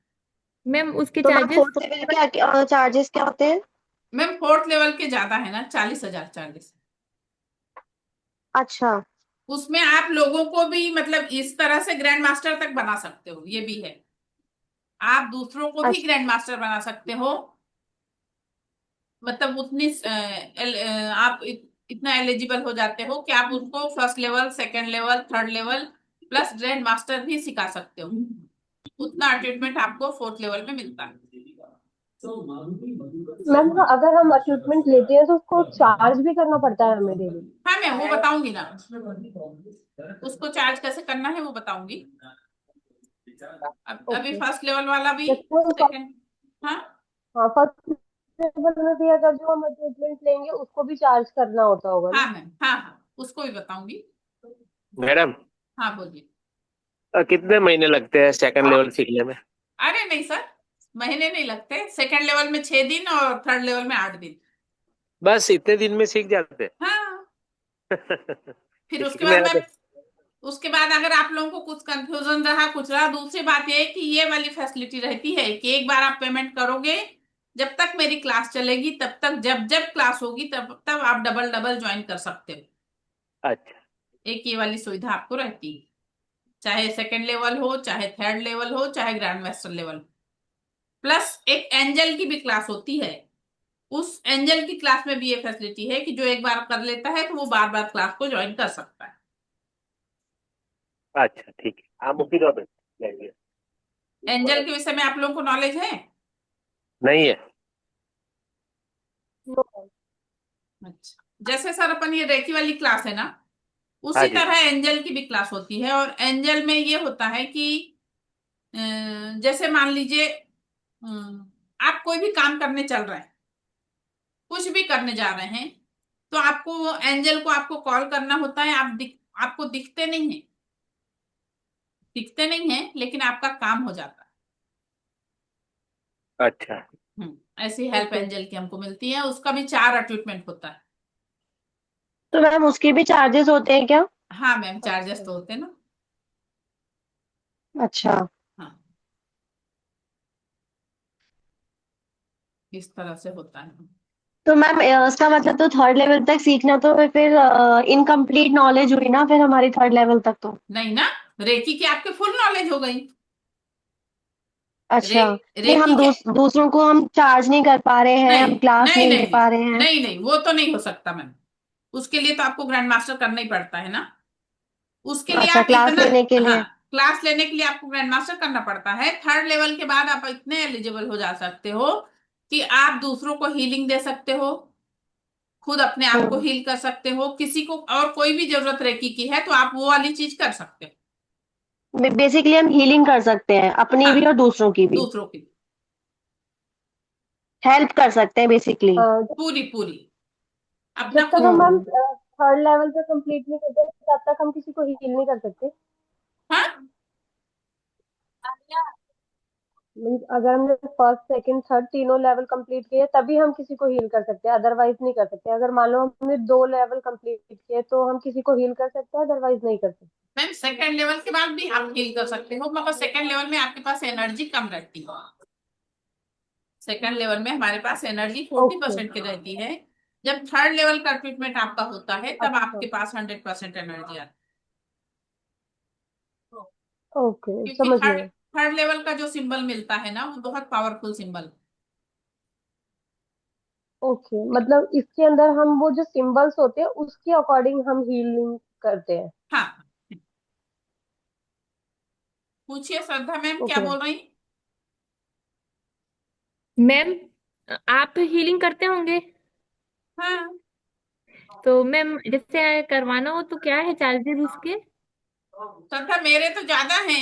मैम उसके तो मैम चार्जेस। फोर्थ लेवल के चार्जेस क्या होते हैं? मैम, फोर्थ लेवल के ज्यादा है ना, 40,000 चार्जेस। अच्छा। उसमें आप लोगों को भी मतलब इस तरह से ग्रैंड मास्टर तक बना सकते हो, ये भी है। आप दूसरों को भी अच्छा। ग्रैंड मास्टर बना सकते हो। मतलब उतनी आप इतना एलिजिबल हो जाते हो कि आप उनको first level, second level, third level plus grand master भी सिखा सकते हो। उतना ट्रीटमेंट आपको फोर्थ लेवल में मिलता है। मैम हाँ, अगर हम इक्विपमेंट लेते हैं तो उसको चार्ज भी करना पड़ता है हमें डेली? हाँ मैं वो बताऊंगी ना, उसको चार्ज कैसे करना है वो बताऊंगी। अभी ओके। फर्स्ट लेवल वाला भी, जैसे सेकंड, हाँ हाँ, फर्स्ट लेवल में भी अगर जो हम इक्विपमेंट लेंगे उसको भी चार्ज करना होता होगा हाँ ना? मैम, हाँ हाँ, उसको भी बताऊंगी। मैडम, हाँ बोलिए। कितने महीने लगते हैं सेकंड लेवल सीखने में? अरे नहीं सर, महीने नहीं लगते। सेकंड लेवल में 6 दिन और थर्ड लेवल में 8 दिन। बस इतने दिन में सीख जाते हाँ, हैं? फिर उसके इसमें बाद मैं, उसके बाद अगर आप लोगों को कुछ कंफ्यूजन रहा, कुछ रहा, दूसरी बात ये है कि ये वाली फैसिलिटी रहती है कि एक बार आप पेमेंट करोगे, जब तक मेरी क्लास चलेगी तब तक, जब जब क्लास होगी तब तब आप डबल डबल ज्वाइन कर सकते हो। अच्छा। एक ये वाली सुविधा आपको रहती है, चाहे सेकंड लेवल हो, चाहे थर्ड लेवल हो, चाहे ग्रैंड मास्टर लेवल। प्लस एक एंजल की भी क्लास होती है। उस एंजल की क्लास में भी ये फैसिलिटी है कि जो एक बार कर लेता है तो वो बार बार क्लास को ज्वाइन कर सकता है। अच्छा ठीक है, आप उसी टॉपिक लेंगे? एंजल के विषय में आप लोगों को नॉलेज है? नहीं है। नो। अच्छा, जैसे सर अपन ये रेकी वाली क्लास है ना, हाँ उसी जी। तरह एंजल की भी क्लास होती है। और एंजल में ये होता है कि अ, जैसे मान लीजिए आप कोई भी काम करने चल रहे हैं, कुछ भी करने जा रहे हैं, तो आपको एंजल को आपको कॉल करना होता है। आपको दिखते नहीं है, दिखते नहीं है, लेकिन आपका काम हो जाता अच्छा। है। ऐसी हेल्प ओके। एंजल की हमको मिलती है। उसका भी 4 ट्रीटमेंट होता है। तो मैम उसके भी चार्जेस होते हैं क्या? हाँ मैम, चार्जेस तो होते हैं ना। अच्छा। हाँ, इस तरह से होता है। तो मैम इसका मतलब तो थर्ड लेवल तक सीखना तो फिर इनकम्प्लीट नॉलेज हुई ना फिर हमारी थर्ड लेवल तक तो? नहीं ना, रेकी की आपके फुल नॉलेज हो गई। रे अच्छा। नहीं, रेकी हम के, दूसरों को हम चार्ज नहीं कर पा रहे हैं, नहीं हम क्लास नहीं नहीं नहीं ले नहीं पा रहे हैं। नहीं नहीं, वो तो नहीं हो सकता मैम। उसके लिए तो आपको ग्रैंड मास्टर करना ही पड़ता है ना। उसके लिए अच्छा, आप क्लास इतना, लेने के हाँ, लिए। क्लास लेने के लिए आपको ग्रैंड मास्टर करना पड़ता है। थर्ड लेवल के बाद आप इतने एलिजिबल हो जा सकते हो कि आप दूसरों को हीलिंग दे सकते हो, खुद अपने आप को हम्म। हील कर सकते हो। किसी को और कोई भी जरूरत रेकी की है तो आप वो वाली चीज कर सकते हो। बेसिकली हम हीलिंग कर सकते हैं अपनी हाँ, भी और दूसरों की भी। दूसरों की हेल्प कर सकते हैं बेसिकली। पूरी पूरी, अपना जब तक खुद। हम मैम थर्ड लेवल पे कंप्लीट नहीं करते तब तक हम किसी को हील नहीं कर सकते? हाँ मीन्स अगर हमने फर्स्ट सेकंड थर्ड तीनों लेवल कंप्लीट किए तभी हम किसी को हील कर सकते हैं, अदरवाइज नहीं कर सकते। अगर मान लो हमने 2 लेवल कंप्लीट किए तो हम किसी को हील कर सकते हैं, अदरवाइज नहीं कर सकते? मैम, सेकेंड लेवल के बाद भी आप हील कर सकते हो, मगर सेकेंड लेवल में आपके पास एनर्जी कम रहती है। सेकेंड लेवल में हमारे पास एनर्जी फोर्टी ओके। परसेंट की रहती है। जब थर्ड लेवल का ट्रीटमेंट आपका होता है तब अच्छा। आपके पास 100% एनर्जी आती ओके, क्योंकि समझ थर्ड गए। थर्ड लेवल का जो सिंबल मिलता है ना वो बहुत पावरफुल सिंबल। ओके, मतलब इसके अंदर हम वो जो सिंबल्स होते हैं उसके अकॉर्डिंग हम हीलिंग करते हैं। हाँ, पूछिए श्रद्धा मैम क्या ओके मैम। बोल रही। मैम आप हीलिंग करते होंगे, हाँ, तो मैम जैसे करवाना हो तो क्या है चार्जेस उसके? श्रद्धा मेरे तो ज्यादा हैं।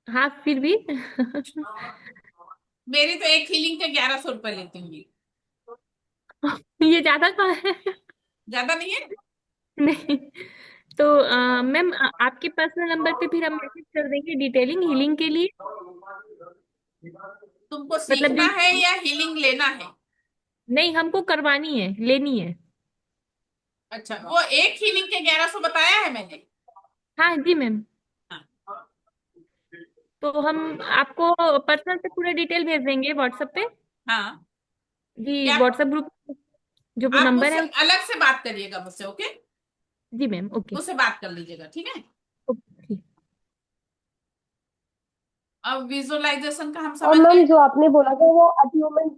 हाँ फिर भी मेरी तो एक हीलिंग के 1100 रुपए लेती हूँ। ये ज्यादा कहाँ है? ज्यादा नहीं है। नहीं। तो मैम आपके पर्सनल नंबर पे फिर हम मैसेज कर देंगे डिटेलिंग हीलिंग के लिए। तुमको मतलब सीखना है या हीलिंग लेना है। नहीं, हमको करवानी है, लेनी है। अच्छा, वो एक हीलिंग के 1100 बताया है मैंने। हाँ जी मैम। हाँ। तो हम आपको पर्सनल पे पूरा डिटेल भेज देंगे व्हाट्सएप पे। हाँ, जी, क्या व्हाट्सएप ग्रुप जो आप नंबर मुझसे है अलग से बात करिएगा मुझसे, ओके। जी मैम, ओके। मुझसे बात कर लीजिएगा, ठीक है। ओके। अब विजुअलाइजेशन का हम और समझ मैम गए। जो आपने बोला था वो अट्यूमेंट,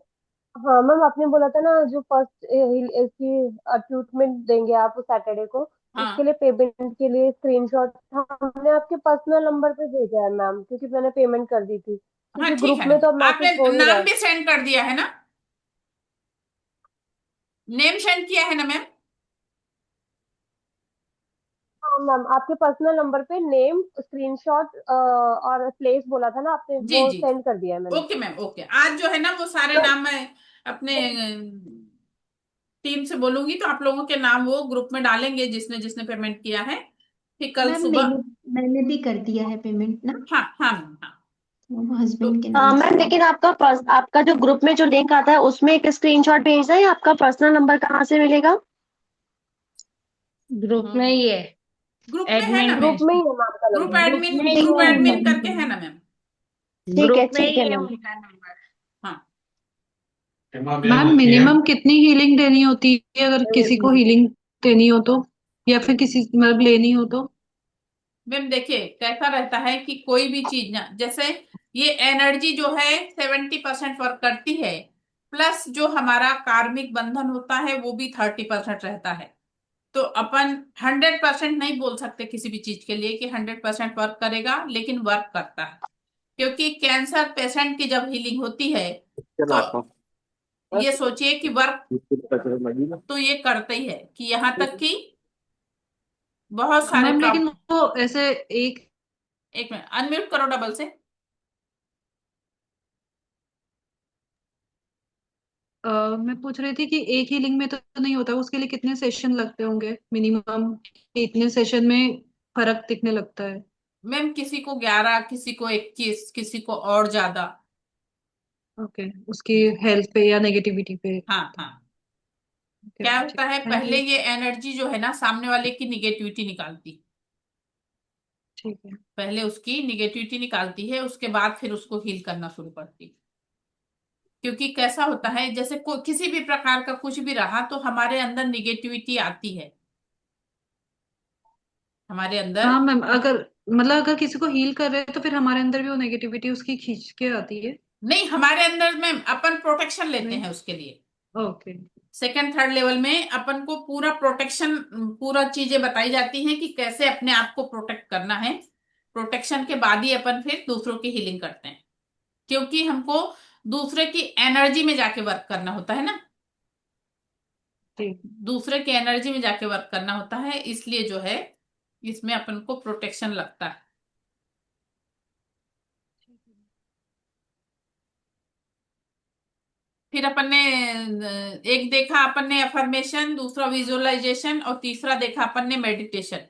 हाँ मैम आपने बोला था ना जो फर्स्ट इसकी अट्यूटमेंट देंगे आप सैटरडे को, उसके हाँ, लिए पेमेंट के लिए स्क्रीनशॉट हमने आपके पर्सनल नंबर पे भेजा है मैम, क्योंकि मैंने पेमेंट कर दी थी, हाँ क्योंकि ठीक ग्रुप है में ना। तो अब आपने मैसेज हो ही रहा नाम है। भी सेंड कर दिया है ना। नेम सेंड किया है ना मैम। हाँ मैम, आपके पर्सनल नंबर पे नेम, स्क्रीनशॉट और प्लेस बोला था ना आपने, जी वो जी सेंड कर दिया है मैंने। Okay ma'am, okay. आज जो है ना वो सारे तो नाम मैं अपने टीम से बोलूंगी तो आप लोगों के नाम वो ग्रुप में डालेंगे जिसने जिसने पेमेंट किया है। फिर कल मैम सुबह। मैंने मैंने भी कर दिया है पेमेंट ना, हाँ हाँ मैम, हाँ। वो तो हस्बैंड के नाम से। मैम लेकिन आपका जो ग्रुप में जो लिंक आता है उसमें एक स्क्रीनशॉट भेजना है, आपका पर्सनल नंबर कहाँ से मिलेगा? ग्रुप में ही है, ग्रुप में है एडमिन ना ग्रुप मैम। में ही है मैम का ग्रुप नंबर। ग्रुप एडमिन, में ही ग्रुप है, एडमिन करके है ना मैम। ठीक है, ग्रुप में ठीक ही है है मैम। उनका नंबर। हाँ, मैम मिनिमम कितनी हीलिंग देनी होती है अगर किसी को एक हीलिंग देनी हो तो, या फिर किसी मतलब लेनी हो तो? मैम देखिए कैसा रहता है कि कोई भी चीज ना, जैसे ये एनर्जी जो है 70% वर्क करती है, प्लस जो हमारा कार्मिक बंधन होता है वो भी 30% रहता है। तो अपन 100% नहीं बोल सकते किसी भी चीज के लिए कि 100% वर्क करेगा, लेकिन वर्क करता है। क्योंकि कैंसर पेशेंट की जब हीलिंग होती है तो ये सोचिए कि वर्क तो ये करते ही है कि यहाँ तक कि बहुत सारे मैम लेकिन प्रॉब्लम। वो ऐसे एक एक मिनट, अनम्यूट करो डबल से। मैं पूछ रही थी कि एक हीलिंग में तो नहीं होता, उसके लिए कितने सेशन लगते होंगे मिनिमम, इतने सेशन में फर्क दिखने लगता है? मैम किसी को 11, किसी को 21, किसी को और ज्यादा। ओके, उसकी हेल्थ पे या नेगेटिविटी पे। हाँ हाँ। ओके, क्या ठीक, होता है, थैंक पहले यू। ये एनर्जी जो है ना सामने वाले की निगेटिविटी निकालती। ठीक है। पहले उसकी निगेटिविटी निकालती है, उसके बाद फिर उसको हील करना शुरू करती। क्योंकि कैसा होता है जैसे किसी भी प्रकार का कुछ भी रहा तो हमारे अंदर निगेटिविटी आती है, हमारे अंदर। हाँ मैम, अगर मतलब अगर किसी को हील कर रहे हैं तो फिर हमारे अंदर भी वो नेगेटिविटी उसकी खींच के आती है? नहीं, हमारे अंदर में अपन प्रोटेक्शन लेते नहीं। हैं उसके लिए। ओके। सेकेंड थर्ड लेवल में अपन को पूरा प्रोटेक्शन, पूरा चीजें बताई जाती हैं कि कैसे अपने आप को प्रोटेक्ट करना है। प्रोटेक्शन के बाद ही अपन फिर दूसरों की हीलिंग करते हैं, क्योंकि हमको दूसरे की एनर्जी में जाके वर्क करना होता है ना। ठीक। दूसरे की एनर्जी में जाके वर्क करना होता है, इसलिए जो है इसमें अपन को प्रोटेक्शन लगता है। फिर अपन ने एक देखा अपन ने अफर्मेशन, दूसरा विजुअलाइजेशन और तीसरा देखा अपन ने मेडिटेशन।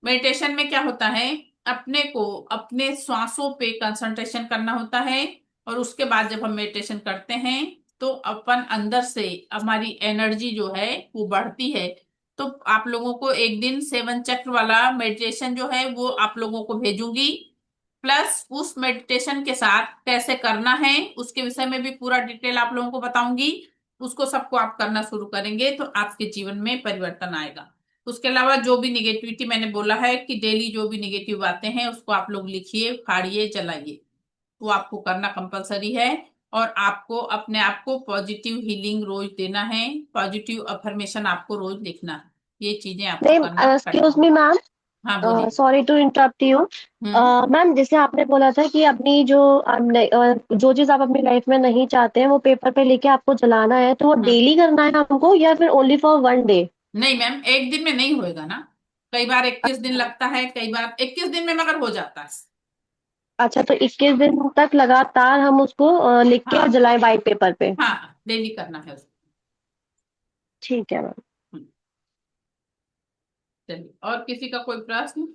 मेडिटेशन में क्या होता है, अपने को अपने श्वासों पे कंसंट्रेशन करना होता है। और उसके बाद जब हम मेडिटेशन करते हैं तो अपन अंदर से हमारी एनर्जी जो है वो बढ़ती है। तो आप लोगों को एक दिन 7 चक्र वाला मेडिटेशन जो है वो आप लोगों को भेजूंगी। प्लस उस मेडिटेशन के साथ कैसे करना है उसके विषय में भी पूरा डिटेल आप लोगों को बताऊंगी। उसको सबको आप करना शुरू करेंगे तो आपके जीवन में परिवर्तन आएगा। उसके अलावा जो भी निगेटिविटी मैंने बोला है कि डेली जो भी निगेटिव बातें हैं उसको आप लोग लिखिए, फाड़िए, जलाइए। वो आपको करना कंपलसरी है। और आपको अपने आप को पॉजिटिव हीलिंग रोज देना है, पॉजिटिव अफर्मेशन आपको रोज लिखना है। ये चीजें आपको नहीं, करना एक्सक्यूज पड़ेगा। मी मैम, हाँ बोलिए। Sorry to interrupt you. Hmm. Ma'am, जैसे आपने बोला था कि अपनी जो चीज आप अपनी लाइफ में नहीं चाहते हैं वो पेपर पे लेके आपको जलाना है, तो वो हम्म। डेली करना है हमको या फिर ओनली फॉर वन डे? नहीं मैम, एक दिन में नहीं होएगा ना। कई बार 21 दिन लगता है, कई बार 21 दिन में मगर हो जाता है। अच्छा, तो 21 दिन तक लगातार हम उसको लिख के और हाँ। जलाएं वाइट पेपर पे? हाँ डेली करना है उसको। ठीक है मैम। हम्म, चलिए, और किसी का कोई प्रश्न?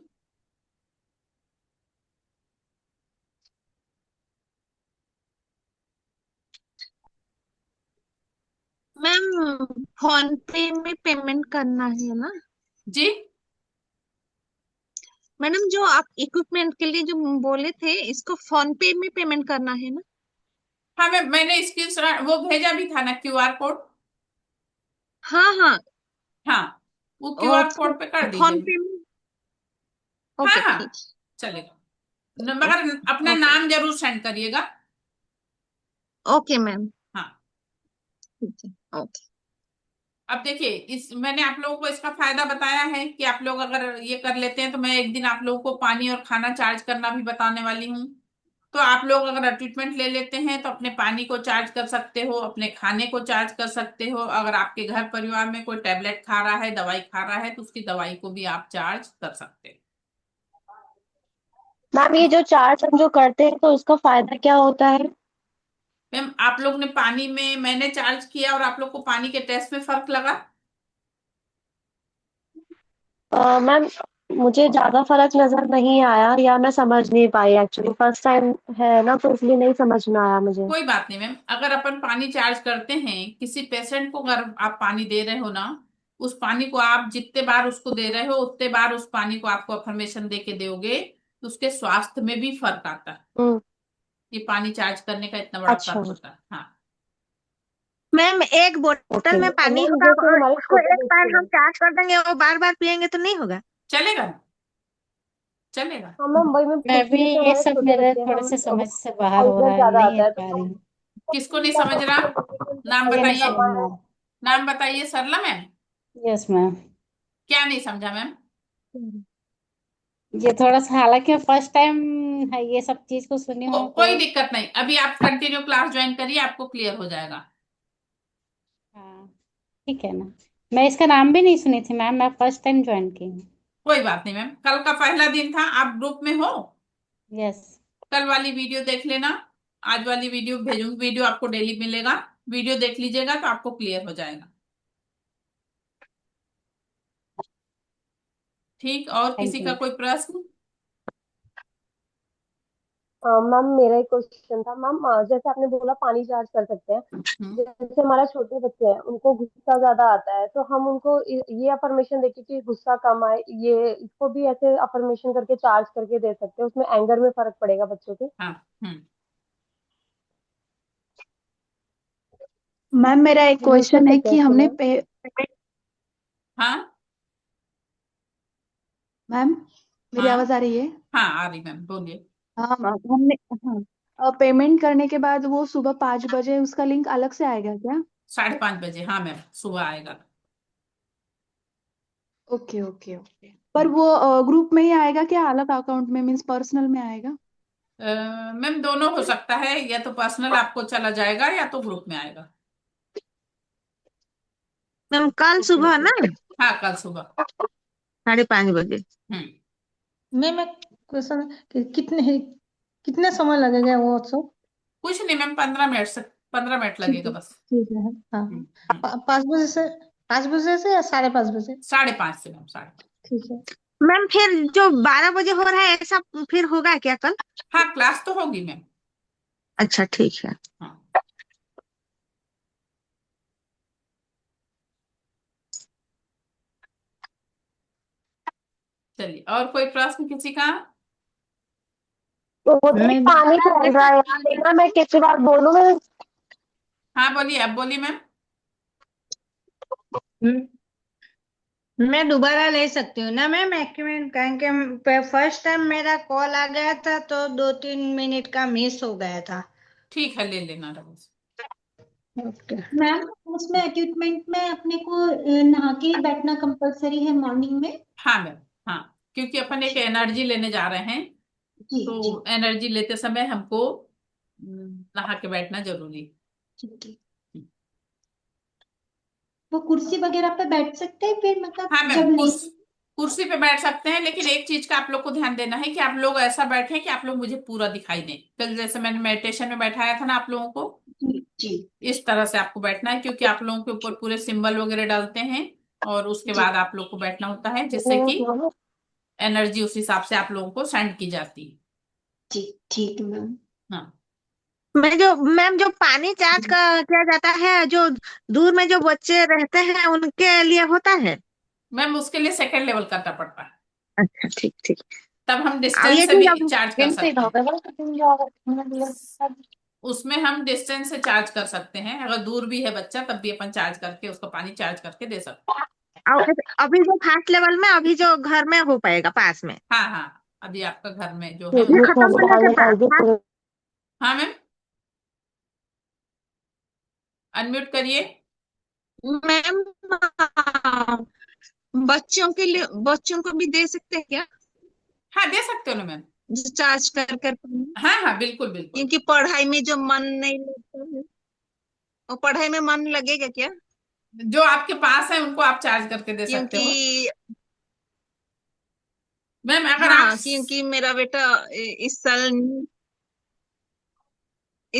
मैम, फोन पे में पेमेंट करना है ना? जी। मैडम, जो आप इक्विपमेंट के लिए जो बोले थे, इसको फोन पे में पेमेंट करना है ना? हाँ मैंने इसकी वो भेजा भी था ना, क्यूआर कोड। हाँ हाँ। हाँ, वो और क्यूआर कोड पे कर फोन दीजिए। पे में? हाँ ओके, हाँ ठीक। चलेगा। मगर अपना ओके। नाम जरूर सेंड करिएगा। Okay ma'am. हाँ। ठीक है। ओके। अब देखिए, इस मैंने आप लोगों को इसका फायदा बताया है कि आप लोग अगर ये कर लेते हैं तो मैं एक दिन आप लोगों को पानी और खाना चार्ज करना भी बताने वाली हूँ। तो आप लोग अगर ट्रीटमेंट ले लेते हैं तो अपने पानी को चार्ज कर सकते हो, अपने खाने को चार्ज कर सकते हो। अगर आपके घर परिवार में कोई टैबलेट खा रहा है, दवाई खा रहा है, तो उसकी दवाई को भी आप चार्ज कर सकते हैं। मैम, ये जो चार्ज हम जो करते हैं तो उसका फायदा क्या होता है? मैम, आप लोग ने पानी में, मैंने चार्ज किया और आप लोग को पानी के टेस्ट में फर्क लगा? मैम, मुझे ज्यादा फर्क नजर नहीं आया या मैं समझ नहीं पाई, एक्चुअली फर्स्ट टाइम है ना, तो इसलिए नहीं समझ में आया मुझे। कोई बात नहीं मैम, अगर अपन पानी चार्ज करते हैं, किसी पेशेंट को अगर आप पानी दे रहे हो ना, उस पानी को आप जितने बार उसको दे रहे हो उतने बार उस पानी को आपको अफर्मेशन दे के दोगे तो उसके स्वास्थ्य में भी फर्क आता है। हम्म। ये पानी चार्ज करने का इतना बड़ा अच्छा। फर्क होता है। हाँ। मैम, एक बोतल ओके। में और पानी मैम, होगा जैसे और हमारे उसको छोटे एक बार बच्चे हम हैं। चार्ज कर देंगे और बार बार पियेंगे तो नहीं होगा? चलेगा ना, चलेगा। हाँ मैम, वही मैं मैं पूछ भी रही थी, ये हमारे सब छोटे मेरे बच्चे हैं, थोड़े हम से समझ से बाहर हो पॉइजन रहा है, ज्यादा नहीं आता हट है, पा तो रही हूँ। किसको नहीं समझ रहा? नाम ये बताइए। हमारा। नाम बताइए, सरला मैम। Yes ma'am. क्या नहीं समझा मैम? ये थोड़ा सा, हालांकि मैं फर्स्ट टाइम है ये सब चीज को सुनी हूँ तो। कोई दिक्कत नहीं, अभी आप कंटिन्यू क्लास ज्वाइन करिए, आपको क्लियर हो जाएगा। हाँ, ठीक है ना। मैं इसका नाम भी नहीं सुनी थी मैम, मैं फर्स्ट टाइम ज्वाइन की हूँ। कोई बात नहीं मैम, कल का पहला दिन था, आप ग्रुप में हो। यस। कल वाली वीडियो देख लेना। आज वाली वीडियो भेजूंगी, वीडियो आपको डेली मिलेगा। वीडियो देख लीजिएगा तो आपको क्लियर हो जाएगा। ठीक, और थैंक किसी का यू। कोई प्रश्न? मैम, मेरा एक क्वेश्चन था मैम, जैसे आपने बोला पानी चार्ज कर सकते हैं, हम्म। जैसे हमारे छोटे बच्चे हैं उनको गुस्सा ज्यादा आता है, तो हम उनको ये अफर्मेशन देके कि गुस्सा कम आए, ये इसको भी ऐसे अफर्मेशन करके चार्ज करके दे सकते हैं, उसमें एंगर में फर्क पड़ेगा बच्चों के? हाँ। हम्म। मैम, मेरा एक यूज कर क्वेश्चन है सकते हैं कि इसको हमने मैम? हाँ। मैम, मेरी हाँ। आवाज आ रही है? हाँ आ रही मैम, बोलिए। हाँ मैम, हमने, हाँ, पेमेंट करने के बाद वो सुबह 5 बजे उसका लिंक अलग से आएगा क्या? 5:30 बजे, हाँ मैम, सुबह आएगा। Okay okay okay. पर वो ग्रुप में ही आएगा क्या, अलग अकाउंट में, मीन्स पर्सनल में आएगा? मैम दोनों हो सकता है, या तो पर्सनल आपको चला जाएगा या तो ग्रुप में आएगा। मैम, कल ओके सुबह ओके। ना, हाँ कल सुबह। 5:30 बजे। हम्म। मैम, एक क्वेश्चन, कितने समय लगेगा वो सब? कुछ नहीं मैम, 15 मिनट से, 15 मिनट ठीक लगेगा है, बस। ठीक है। हाँ हम्म। हाँ। हम्म। 5 बजे से या 5:30 बजे? 5:30 से मैम, 5:30। ठीक है। मैम, फिर जो 12 बजे हो रहा है ऐसा फिर होगा क्या कल? हाँ क्लास तो होगी मैम। अच्छा, ठीक है। हाँ। चलिए, और कोई प्रश्न किसी का? तो वो भी मैं पानी चल रहा है यार, देखना मैं कितनी बार बोलूँ मैं? हाँ बोलिए, अब बोलिए मैम। मैं दोबारा ले सकती हूँ ना मैम एक्यूमेंट, क्योंकि फर्स्ट टाइम मेरा कॉल आ गया था तो 2-3 मिनट का मिस हो गया था। ठीक है, ले लेना रमेश। ओके। मैम उसमें इक्विपमेंट में अपने को नहा के ही बैठना कंपलसरी है मॉर्निंग में? हाँ मैम, हाँ, क्योंकि अपन एक एनर्जी लेने जा रहे हैं, जी जी। तो एनर्जी लेते समय हमको नहा के बैठना जरूरी ठीक है। है। वो कुर्सी वगैरह पे बैठ सकते हैं फिर, हाँ मतलब मैम, जब नहीं? कुर्सी पे बैठ सकते हैं, लेकिन एक चीज का आप लोग को ध्यान देना है कि आप लोग ऐसा बैठे कि आप लोग मुझे पूरा दिखाई दें। कल जैसे मैंने मेडिटेशन में बैठाया था ना आप लोगों को, जी जी इस तरह से आपको बैठना है, क्योंकि आप लोगों के ऊपर पूरे सिंबल वगैरह डालते हैं, और उसके जी। बाद आप लोग को बैठना होता है, जिससे कि एनर्जी उस हिसाब से आप लोगों को सेंड की जाती है। जी ठीक है मैम। हाँ मैम जो पानी चार्ज किया जाता है, जो दूर में जो बच्चे रहते हैं उनके लिए होता है? मैम, उसके लिए सेकेंड लेवल करना पड़ता है, अच्छा ठीक ठीक। तब हम अब डिस्टेंस ये से चीज भी अब चार्ज कर सकते हैं। उसमें हम डिस्टेंस से चार्ज कर सकते हैं, अगर दूर भी है बच्चा तब भी अपन चार्ज करके उसको पानी चार्ज करके दे सकते हैं। अभी जो फर्स्ट लेवल में, अभी जो घर में हो पाएगा पास में, हाँ हाँ, अभी आपका घर में जो है ये वो। खत्म होने के बाद, हाँ? हाँ मैम, अनम्यूट करिए। मैम बच्चों के लिए, बच्चों को भी दे सकते हैं क्या, हाँ, दे सकते हो ना मैम। चार्ज कर कर? हाँ हाँ, बिल्कुल बिल्कुल। क्योंकि पढ़ाई में जो मन नहीं लगता है, वो पढ़ाई में मन लगेगा क्या? जो आपके पास है उनको आप चार्ज करके दे सकते क्योंकि हो मैम। अगर आप हाँ, क्योंकि मेरा बेटा इस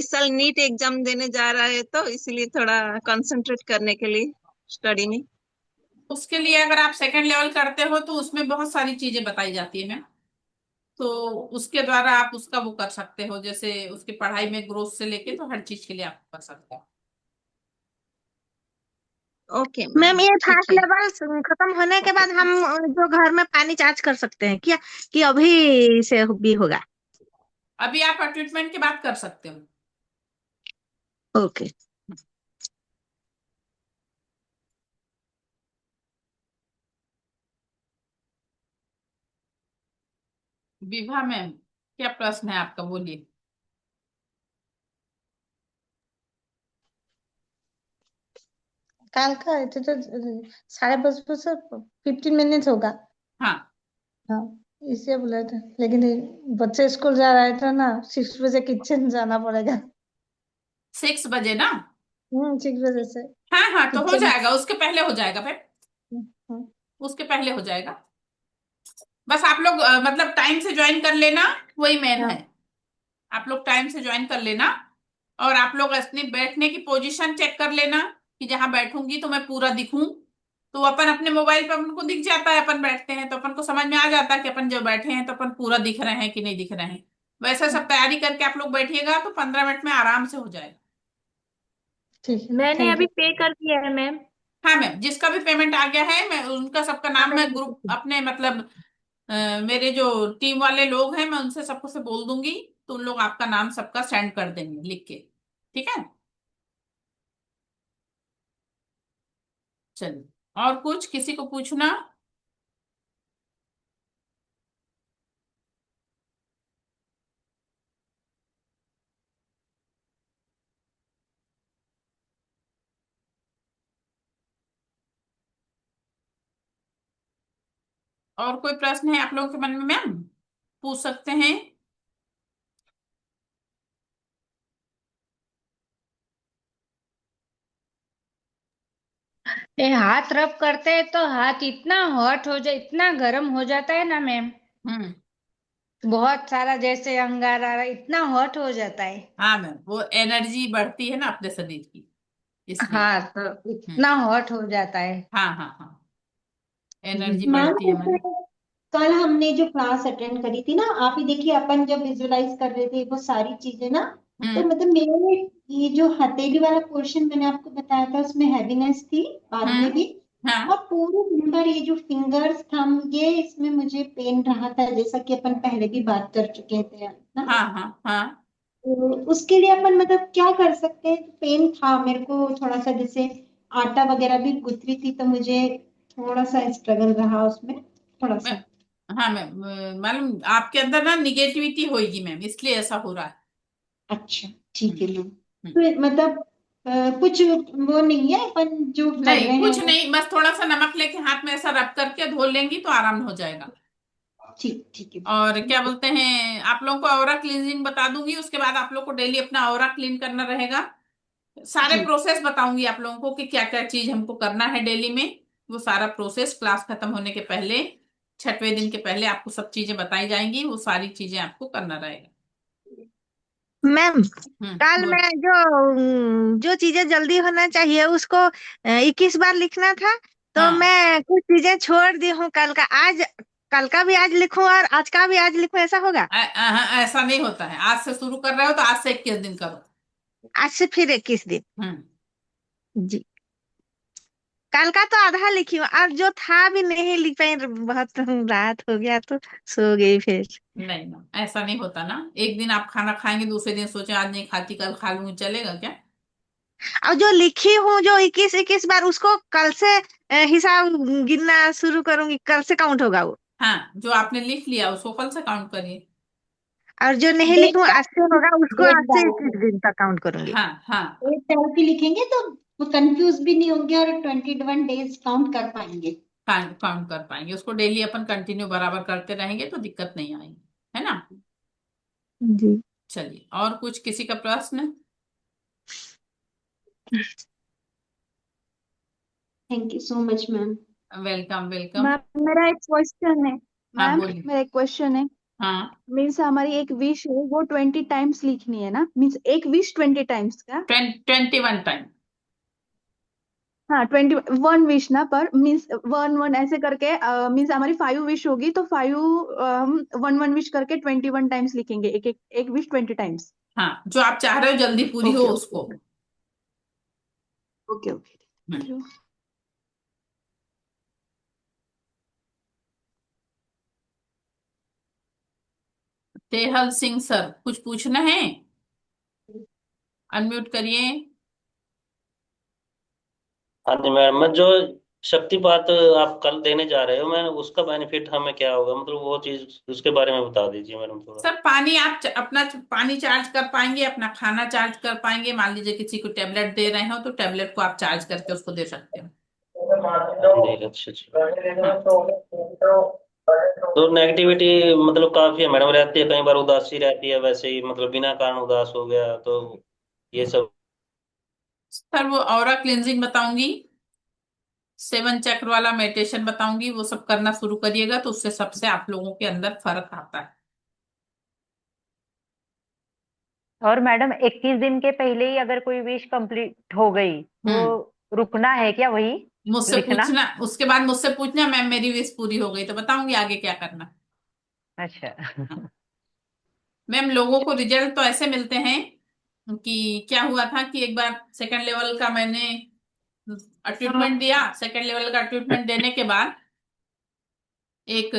साल नीट एग्जाम देने जा रहा है, तो इसलिए थोड़ा कंसंट्रेट करने के लिए स्टडी में। उसके लिए अगर आप सेकंड लेवल करते हो तो उसमें बहुत सारी चीजें बताई जाती है मैम, तो उसके द्वारा आप उसका वो कर सकते हो, जैसे उसकी पढ़ाई में ग्रोथ से लेके तो हर चीज के लिए आप कर सकते हो। ओके मैम, ये ठीक फर्स्ट है। लेवल खत्म होने के बाद हम जो घर में पानी चार्ज कर सकते हैं क्या, कि अभी से भी होगा? अभी आप ट्रीटमेंट की बात कर सकते हो। ओके। विभा मैम, क्या प्रश्न है आपका, बोलिए। काल का तो 5:30 से 15 मिनट होगा। हाँ, हाँ, इसलिए बोला था, लेकिन ये बच्चे स्कूल जा रहे थे ना, 6 बजे किचन जाना पड़ेगा। 6 बजे ना? 6 बजे से हाँ हाँ, तो हो किचन। जाएगा, उसके पहले हो जाएगा फिर, उसके पहले हो जाएगा। बस आप लोग मतलब टाइम से ज्वाइन कर लेना, वही मेन है। हाँ आप लोग टाइम से ज्वाइन कर लेना, और आप लोग अपनी बैठने की पोजीशन चेक कर लेना, कि जहां बैठूंगी तो मैं पूरा दिखूं। तो अपन अपने मोबाइल पर अपन को दिख जाता है, अपन बैठते हैं तो अपन को समझ में आ जाता है कि अपन जो बैठे हैं तो अपन पूरा दिख रहे हैं कि नहीं दिख रहे हैं। वैसे सब तैयारी करके आप लोग बैठिएगा तो 15 मिनट में आराम से हो जाएगा। ठीक है, मैंने थैंक अभी यू। पे कर दिया है मैम। हाँ मैम, जिसका भी पेमेंट आ गया है मैं उनका सबका हाँ नाम, मैं मैंने ग्रुप देखा। अपने मतलब मेरे जो टीम वाले लोग हैं मैं उनसे सबको से बोल दूंगी, तो उन लोग आपका नाम सबका सेंड कर देंगे लिख के। ठीक है, चलिए। और कुछ किसी को पूछना? और कोई प्रश्न है आप लोगों के मन में मैम, पूछ सकते हैं। ये हाथ रब करते हैं तो हाथ इतना हॉट हो जाए, इतना गर्म हो जाता है ना मैम, हम्म। बहुत सारा जैसे अंगारा इतना हॉट हो जाता है। हाँ मैम, वो एनर्जी बढ़ती है ना अपने शरीर की, इसलिए। हाँ, तो हम्म। इतना हॉट हो जाता है। हाँ हाँ हाँ, एनर्जी मैम बढ़ती है मैम। जैसे कल हमने जो क्लास अटेंड करी थी ना, आप ही देखिए, अपन जब विजुलाइज कर रहे थे वो सारी चीजें ना, तो हम्म। मतलब मेरे ये जो हथेली वाला पोर्शन मैंने आपको बताया था उसमें हैवीनेस थी बाद में भी, हाँ और पूरे दिन भर ये जो फिंगर्स थंब ये इसमें मुझे पेन रहा था, जैसा कि अपन पहले भी बात कर चुके थे ना। हाँ हाँ हाँ। तो उसके लिए अपन मतलब क्या कर सकते हैं? पेन था मेरे को थोड़ा सा, जैसे आटा वगैरह भी गुथ रही थी तो मुझे थोड़ा सा स्ट्रगल रहा उसमें, थोड़ा मैं सा। हाँ मैम, मालूम आपके अंदर ना निगेटिविटी होगी मैम, इसलिए ऐसा हो रहा है। अच्छा ठीक है मैम। हम्म। तो मतलब कुछ वो नहीं है, अपन जो कर नहीं रहे हैं कुछ वो। नहीं, बस थोड़ा सा नमक लेके हाथ में ऐसा रब करके धो लेंगी तो आराम हो जाएगा। ठीक ठीक है। और क्या बोलते हैं, आप लोगों को ऑरा क्लींजिंग बता दूंगी, उसके बाद आप लोग को डेली अपना ऑरा क्लीन करना रहेगा। सारे जी प्रोसेस बताऊंगी आप लोगों को कि क्या क्या चीज हमको करना है डेली में। वो सारा प्रोसेस क्लास खत्म होने के पहले, छठवें दिन के पहले आपको सब चीजें बताई जाएंगी, वो सारी चीजें आपको करना रहेगा। मैम, कल बोल। मैं जो चीजें जल्दी होना चाहिए उसको 21 बार लिखना था। तो हाँ, मैं कुछ चीजें छोड़ दी हूँ। कल का भी आज लिखूं और आज का भी आज लिखूं, ऐसा होगा? ऐसा नहीं होता है। आज से शुरू कर रहे हो तो आज से 21 दिन करो। आज से फिर 21 दिन। हम्म। जी। कल का तो आधा लिखी हूँ और जो था भी नहीं लिख पाई, बहुत रात हो गया तो सो गई फिर। नहीं ना, ऐसा नहीं होता ना। एक दिन आप खाना खाएंगे, दूसरे दिन सोचे आज नहीं खाती कल खा लूंगी, चलेगा क्या? और जो लिखी हूँ जो 21 21 बार, उसको कल से हिसाब गिनना शुरू करूंगी, कल से काउंट होगा वो। हाँ, जो आपने लिख लिया उसको कल से काउंट करिए। और जो नहीं डेट लिखूं आज से होगा, उसको डेट आज से डाल के, 21 दिन तक काउंट करूंगी। हाँ हाँ। डेट डाल के लिखेंगे तो वो कंफ्यूज भी नहीं होंगे और 21 डेज काउंट कर पाएंगे। काउंट काउंट कर पाएंगे उसको। डेली अपन कंटिन्यू बराबर करते रहेंगे तो दिक्कत नहीं आएगी, है ना। जी। चलिए, और कुछ किसी का प्रश्न? Thank you so much ma'am. Welcome welcome. Ma'am मेरा एक क्वेश्चन है। हाँ मैम बोलिए। मेरा एक क्वेश्चन है। हाँ, मीन्स हमारी एक विश है, वो 20 टाइम्स लिखनी है ना? मीन्स एक विश 20 टाइम्स का? 21 टाइम। हाँ, 21 विश ना, पर मीन्स वन वन ऐसे करके, मीन्स हमारी 5 विश होगी तो 5 हम वन वन विश करके 21 टाइम्स लिखेंगे, एक विश 20 टाइम्स। हाँ, जो आप चाह रहे हो जल्दी पूरी हो ओके उसको। Okay okay okay. Hmm. Thank you. Tehal Singh sir, कुछ पूछना है? अनम्यूट करिए। हाँ जी मैडम, मैं जो शक्तिपात आप कल देने जा रहे हो, मैं उसका बेनिफिट हमें क्या होगा, मतलब वो चीज उसके बारे में बता दीजिए मैडम थोड़ा। सर पानी आप अपना पानी चार्ज कर पाएंगे, अपना खाना चार्ज कर पाएंगे। मान लीजिए किसी को टेबलेट दे रहे हो तो टेबलेट को आप चार्ज करके उसको दे सकते हो। जी अच्छा अच्छा। हाँ। तो नेगेटिविटी मतलब काफी है मैडम, रहती है कई बार, उदासी रहती है वैसे ही, मतलब बिना कारण उदास हो गया तो ये सब। सर वो ऑरा क्लिनजिंग बताऊंगी, 7 चक्र वाला मेडिटेशन बताऊंगी, वो सब करना शुरू करिएगा तो उससे सबसे आप लोगों के अंदर फर्क आता है। और मैडम 21 दिन के पहले ही अगर कोई विश कंप्लीट हो गई हम्म। तो रुकना है क्या वही मुझसे लिखना? पूछना, उसके बाद मुझसे पूछना मैम मेरी विश पूरी हो गई तो बताऊंगी आगे क्या करना। अच्छा। हाँ। मैम लोगों को रिजल्ट तो ऐसे मिलते हैं कि क्या हुआ था कि एक बार सेकंड लेवल का मैंने ट्रीटमेंट दिया। सेकंड लेवल का ट्रीटमेंट देने के बाद एक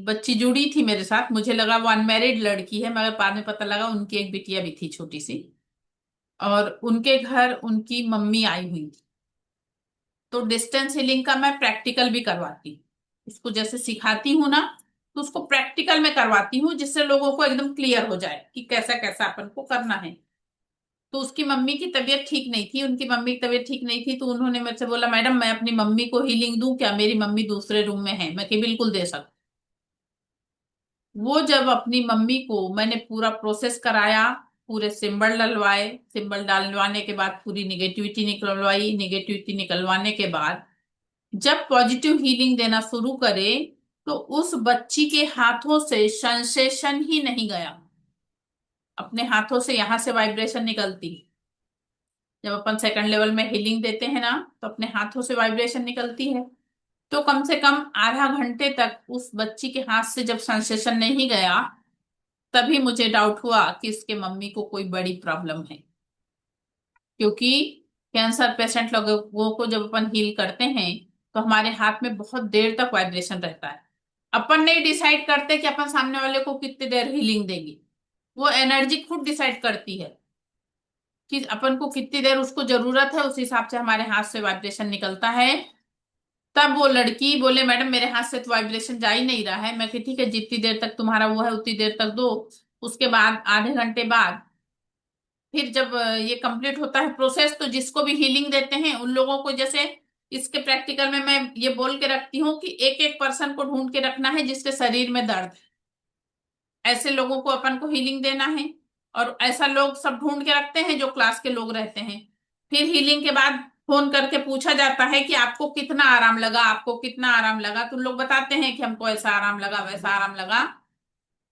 बच्ची जुड़ी थी मेरे साथ। मुझे लगा वो अनमेरिड लड़की है, मगर बाद में पता लगा उनकी एक बिटिया भी थी छोटी सी, और उनके घर उनकी मम्मी आई हुई थी। तो डिस्टेंस हीलिंग का मैं प्रैक्टिकल भी करवाती हूँ। उसको जैसे सिखाती हूँ ना, तो उसको प्रैक्टिकल में करवाती हूँ जिससे लोगों को एकदम क्लियर हो जाए कि कैसा कैसा अपन को करना है। तो उसकी मम्मी की तबीयत ठीक नहीं थी, उनकी मम्मी की तबीयत ठीक नहीं थी, तो उन्होंने मेरे से बोला मैडम मैं अपनी मम्मी को हीलिंग दूं क्या, मेरी मम्मी दूसरे रूम में है। मैं कि बिल्कुल दे सकती। वो जब अपनी मम्मी को मैंने पूरा प्रोसेस कराया, पूरे सिंबल डलवाए, सिंबल डलवाने के बाद पूरी निगेटिविटी निकलवाई, निगेटिविटी निकलवाने के बाद जब पॉजिटिव हीलिंग देना शुरू करे तो उस बच्ची के हाथों से सेंसेशन ही नहीं गया। अपने हाथों से यहां से वाइब्रेशन निकलती। जब अपन सेकंड लेवल में हीलिंग देते हैं ना, तो अपने हाथों से वाइब्रेशन निकलती है। तो कम से कम आधा घंटे तक उस बच्ची के हाथ से जब सेंसेशन नहीं गया, तभी मुझे डाउट हुआ कि इसके मम्मी को कोई बड़ी प्रॉब्लम है। क्योंकि कैंसर पेशेंट लोगों को जब अपन हील करते हैं तो हमारे हाथ में बहुत देर तक वाइब्रेशन रहता है। अपन नहीं डिसाइड करते कि अपन सामने वाले को कितनी देर हीलिंग देंगे, वो एनर्जी खुद डिसाइड करती है। कि अपन को कितनी देर उसको जरूरत है, उस हिसाब से हमारे हाथ से वाइब्रेशन निकलता है। तब वो लड़की बोले मैडम मेरे हाथ से तो वाइब्रेशन जा ही नहीं रहा है। मैं कि ठीक है, जितनी देर तक तुम्हारा वो है उतनी देर तक दो। उसके बाद आधे घंटे बाद फिर जब ये कंप्लीट होता है प्रोसेस, तो जिसको भी हीलिंग देते हैं उन लोगों को, जैसे इसके प्रैक्टिकल में मैं ये बोल के रखती हूँ कि एक एक पर्सन को ढूंढ के रखना है जिसके शरीर में दर्द है, ऐसे लोगों को अपन को हीलिंग देना है। और ऐसा लोग सब ढूंढ के रखते हैं जो क्लास के लोग रहते हैं। फिर हीलिंग के बाद फोन करके पूछा जाता है कि आपको कितना आराम लगा, आपको कितना आराम लगा, तो लोग बताते हैं कि हमको ऐसा आराम लगा, वैसा आराम लगा।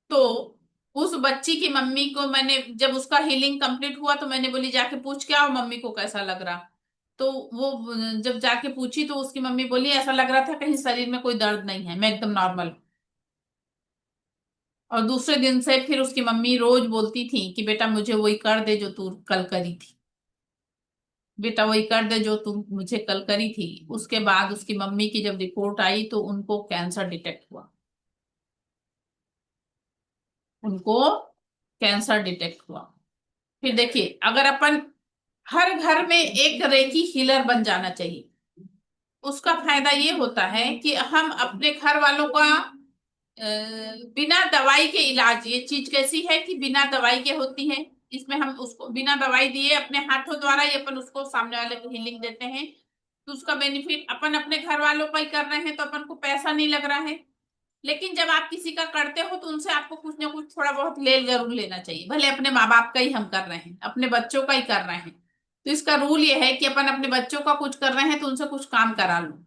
तो उस बच्ची की मम्मी को मैंने, जब उसका हीलिंग कंप्लीट हुआ तो मैंने बोली जाके पूछ के आओ मम्मी को कैसा लग रहा। तो वो जब जाके पूछी तो उसकी मम्मी बोली ऐसा लग रहा था कहीं शरीर में कोई दर्द नहीं है, मैं एकदम नॉर्मल हूं। और दूसरे दिन से फिर उसकी मम्मी रोज बोलती थी कि बेटा मुझे वही कर दे जो तू कल करी थी, बेटा वही कर दे जो तू मुझे कल करी थी। उसके बाद उसकी मम्मी की जब रिपोर्ट आई तो उनको कैंसर डिटेक्ट हुआ, उनको कैंसर डिटेक्ट हुआ। फिर देखिए, अगर अपन हर घर में एक रेकी हीलर बन जाना चाहिए, उसका फायदा ये होता है कि हम अपने घर वालों का बिना दवाई के इलाज, ये चीज कैसी है कि बिना दवाई के होती है, इसमें हम उसको बिना दवाई दिए अपने हाथों द्वारा ही अपन उसको सामने वाले को हीलिंग देते हैं। तो उसका बेनिफिट अपन अपने घर वालों का ही कर रहे हैं तो अपन को पैसा नहीं लग रहा है। लेकिन जब आप किसी का करते हो तो उनसे आपको कुछ ना कुछ थोड़ा बहुत ले जरूर लेना चाहिए, भले अपने माँ बाप का ही हम कर रहे हैं, अपने बच्चों का ही कर रहे हैं। तो इसका रूल ये है कि अपन अपने बच्चों का कुछ कर रहे हैं तो उनसे कुछ काम करा लो,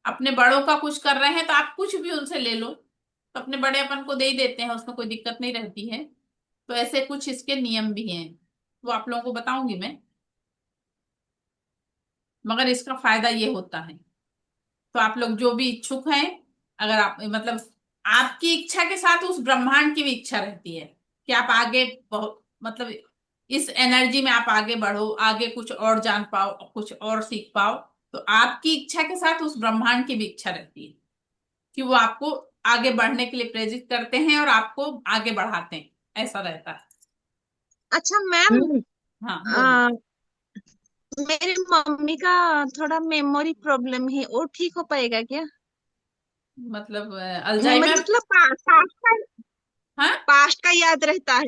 अपने बड़ों का कुछ कर रहे हैं तो आप कुछ भी उनसे ले लो, तो अपने बड़े अपन को दे ही देते हैं, उसमें कोई दिक्कत नहीं रहती है। तो ऐसे कुछ इसके नियम भी हैं, वो आप लोगों को बताऊंगी मैं। मगर इसका फायदा ये होता है, तो आप लोग जो भी इच्छुक हैं, अगर आप मतलब आपकी इच्छा के साथ उस ब्रह्मांड की भी इच्छा रहती है कि आप आगे बहुत मतलब इस एनर्जी में आप आगे बढ़ो, आगे कुछ और जान पाओ, कुछ और सीख पाओ। तो आपकी इच्छा के साथ उस ब्रह्मांड की भी इच्छा रहती है कि वो आपको आगे बढ़ने के लिए प्रेरित करते हैं और आपको आगे बढ़ाते हैं, ऐसा रहता है। अच्छा मैम, हाँ बोलिए। मेरी मम्मी का थोड़ा मेमोरी प्रॉब्लम है, वो ठीक हो पाएगा क्या? मतलब मेमोरी अल्जाइमर। मतलब पास्ट का, हाँ, पास्ट का याद रहता है,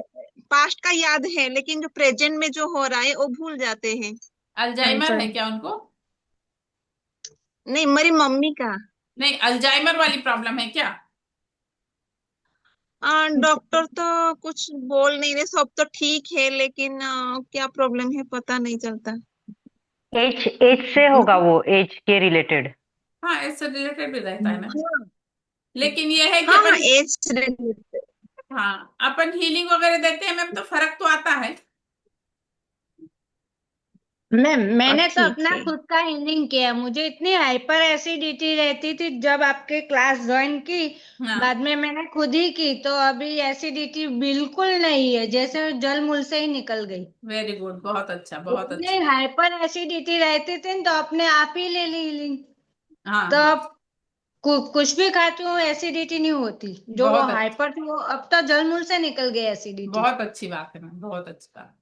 पास्ट का याद है लेकिन जो प्रेजेंट में जो हो रहा है वो भूल जाते हैं। अल्जाइमर है क्या उनको? नहीं, मेरी मम्मी का। नहीं, अल्जाइमर वाली प्रॉब्लम है क्या? डॉक्टर तो कुछ बोल नहीं रहे, सब तो ठीक है लेकिन क्या प्रॉब्लम है पता नहीं चलता। एज एज से होगा, वो एज के रिलेटेड। हाँ, इससे रिलेटेड भी रहता है ना। हाँ लेकिन ये है कि हाँ, अपन, एज रिलेटेड। हाँ अपन हीलिंग वगैरह देते हैं मैम तो फर्क तो आता है। मैंने तो ठीक अपना है। खुद का हीलिंग किया, मुझे इतनी हाइपर एसिडिटी रहती थी जब आपके क्लास ज्वाइन की। हाँ, बाद में मैंने खुद ही की तो अभी एसिडिटी बिल्कुल नहीं है, जैसे जल मूल से ही निकल गई। वेरी गुड, बहुत अच्छा बहुत इतने अच्छा। हाइपर एसिडिटी रहती थी तो अपने आप ही ले ली हीलिंग। हाँ तो हाँ, अब कुछ भी खाती हूँ एसिडिटी नहीं होती, जो वो बहुत अच्छा, हाइपर थी वो अब तो जल मूल से निकल गई एसिडिटी। बहुत अच्छी बात है मैम, बहुत अच्छी बात।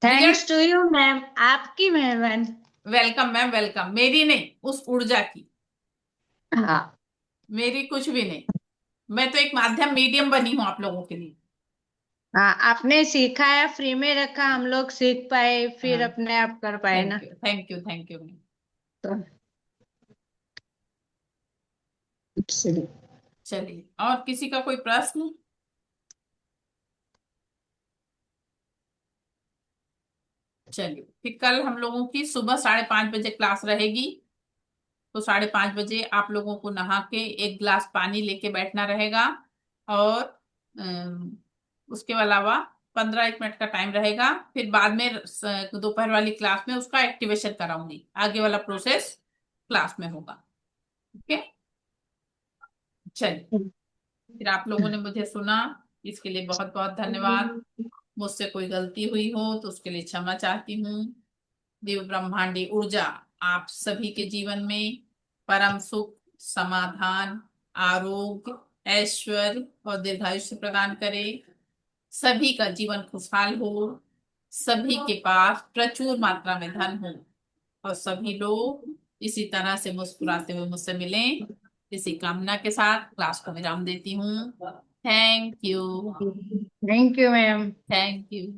बिगड़, थैंक्स टू यू मैम, आपकी मेहरबानी। वेलकम मैम वेलकम, मेरी नहीं उस ऊर्जा की, हाँ मेरी कुछ भी नहीं। मैं तो एक माध्यम मीडियम बनी हूँ आप लोगों के लिए। हाँ, आपने सिखाया, फ्री में रखा, हम लोग सीख पाए, फिर हाँ, अपने आप कर पाए थैंक ना। You thank you thank you ma'am. तो चलिए, और किसी का कोई प्रश्न? चलिए, फिर कल हम लोगों की सुबह 5:30 बजे क्लास रहेगी। तो 5:30 बजे आप लोगों को नहा के एक गिलास पानी लेके बैठना रहेगा। और उसके अलावा 15 1 मिनट का टाइम रहेगा। फिर बाद में दोपहर वाली क्लास में उसका एक्टिवेशन कराऊंगी, आगे वाला प्रोसेस क्लास में होगा। ओके, चलिए, फिर आप लोगों ने मुझे सुना, इसके लिए बहुत बहुत धन्यवाद। मुझसे कोई गलती हुई हो तो उसके लिए क्षमा चाहती हूँ। देव ब्रह्मांडी ऊर्जा आप सभी के जीवन में परम सुख, समाधान, आरोग्य, ऐश्वर्य और दीर्घायुष्य प्रदान करे। सभी का जीवन खुशहाल हो, सभी के पास प्रचुर मात्रा में धन हो और सभी लोग इसी तरह से मुस्कुराते हुए मुझसे मिलें। इसी कामना के साथ क्लास को विराम देती हूँ। Thank you. Thank you ma'am. Thank you.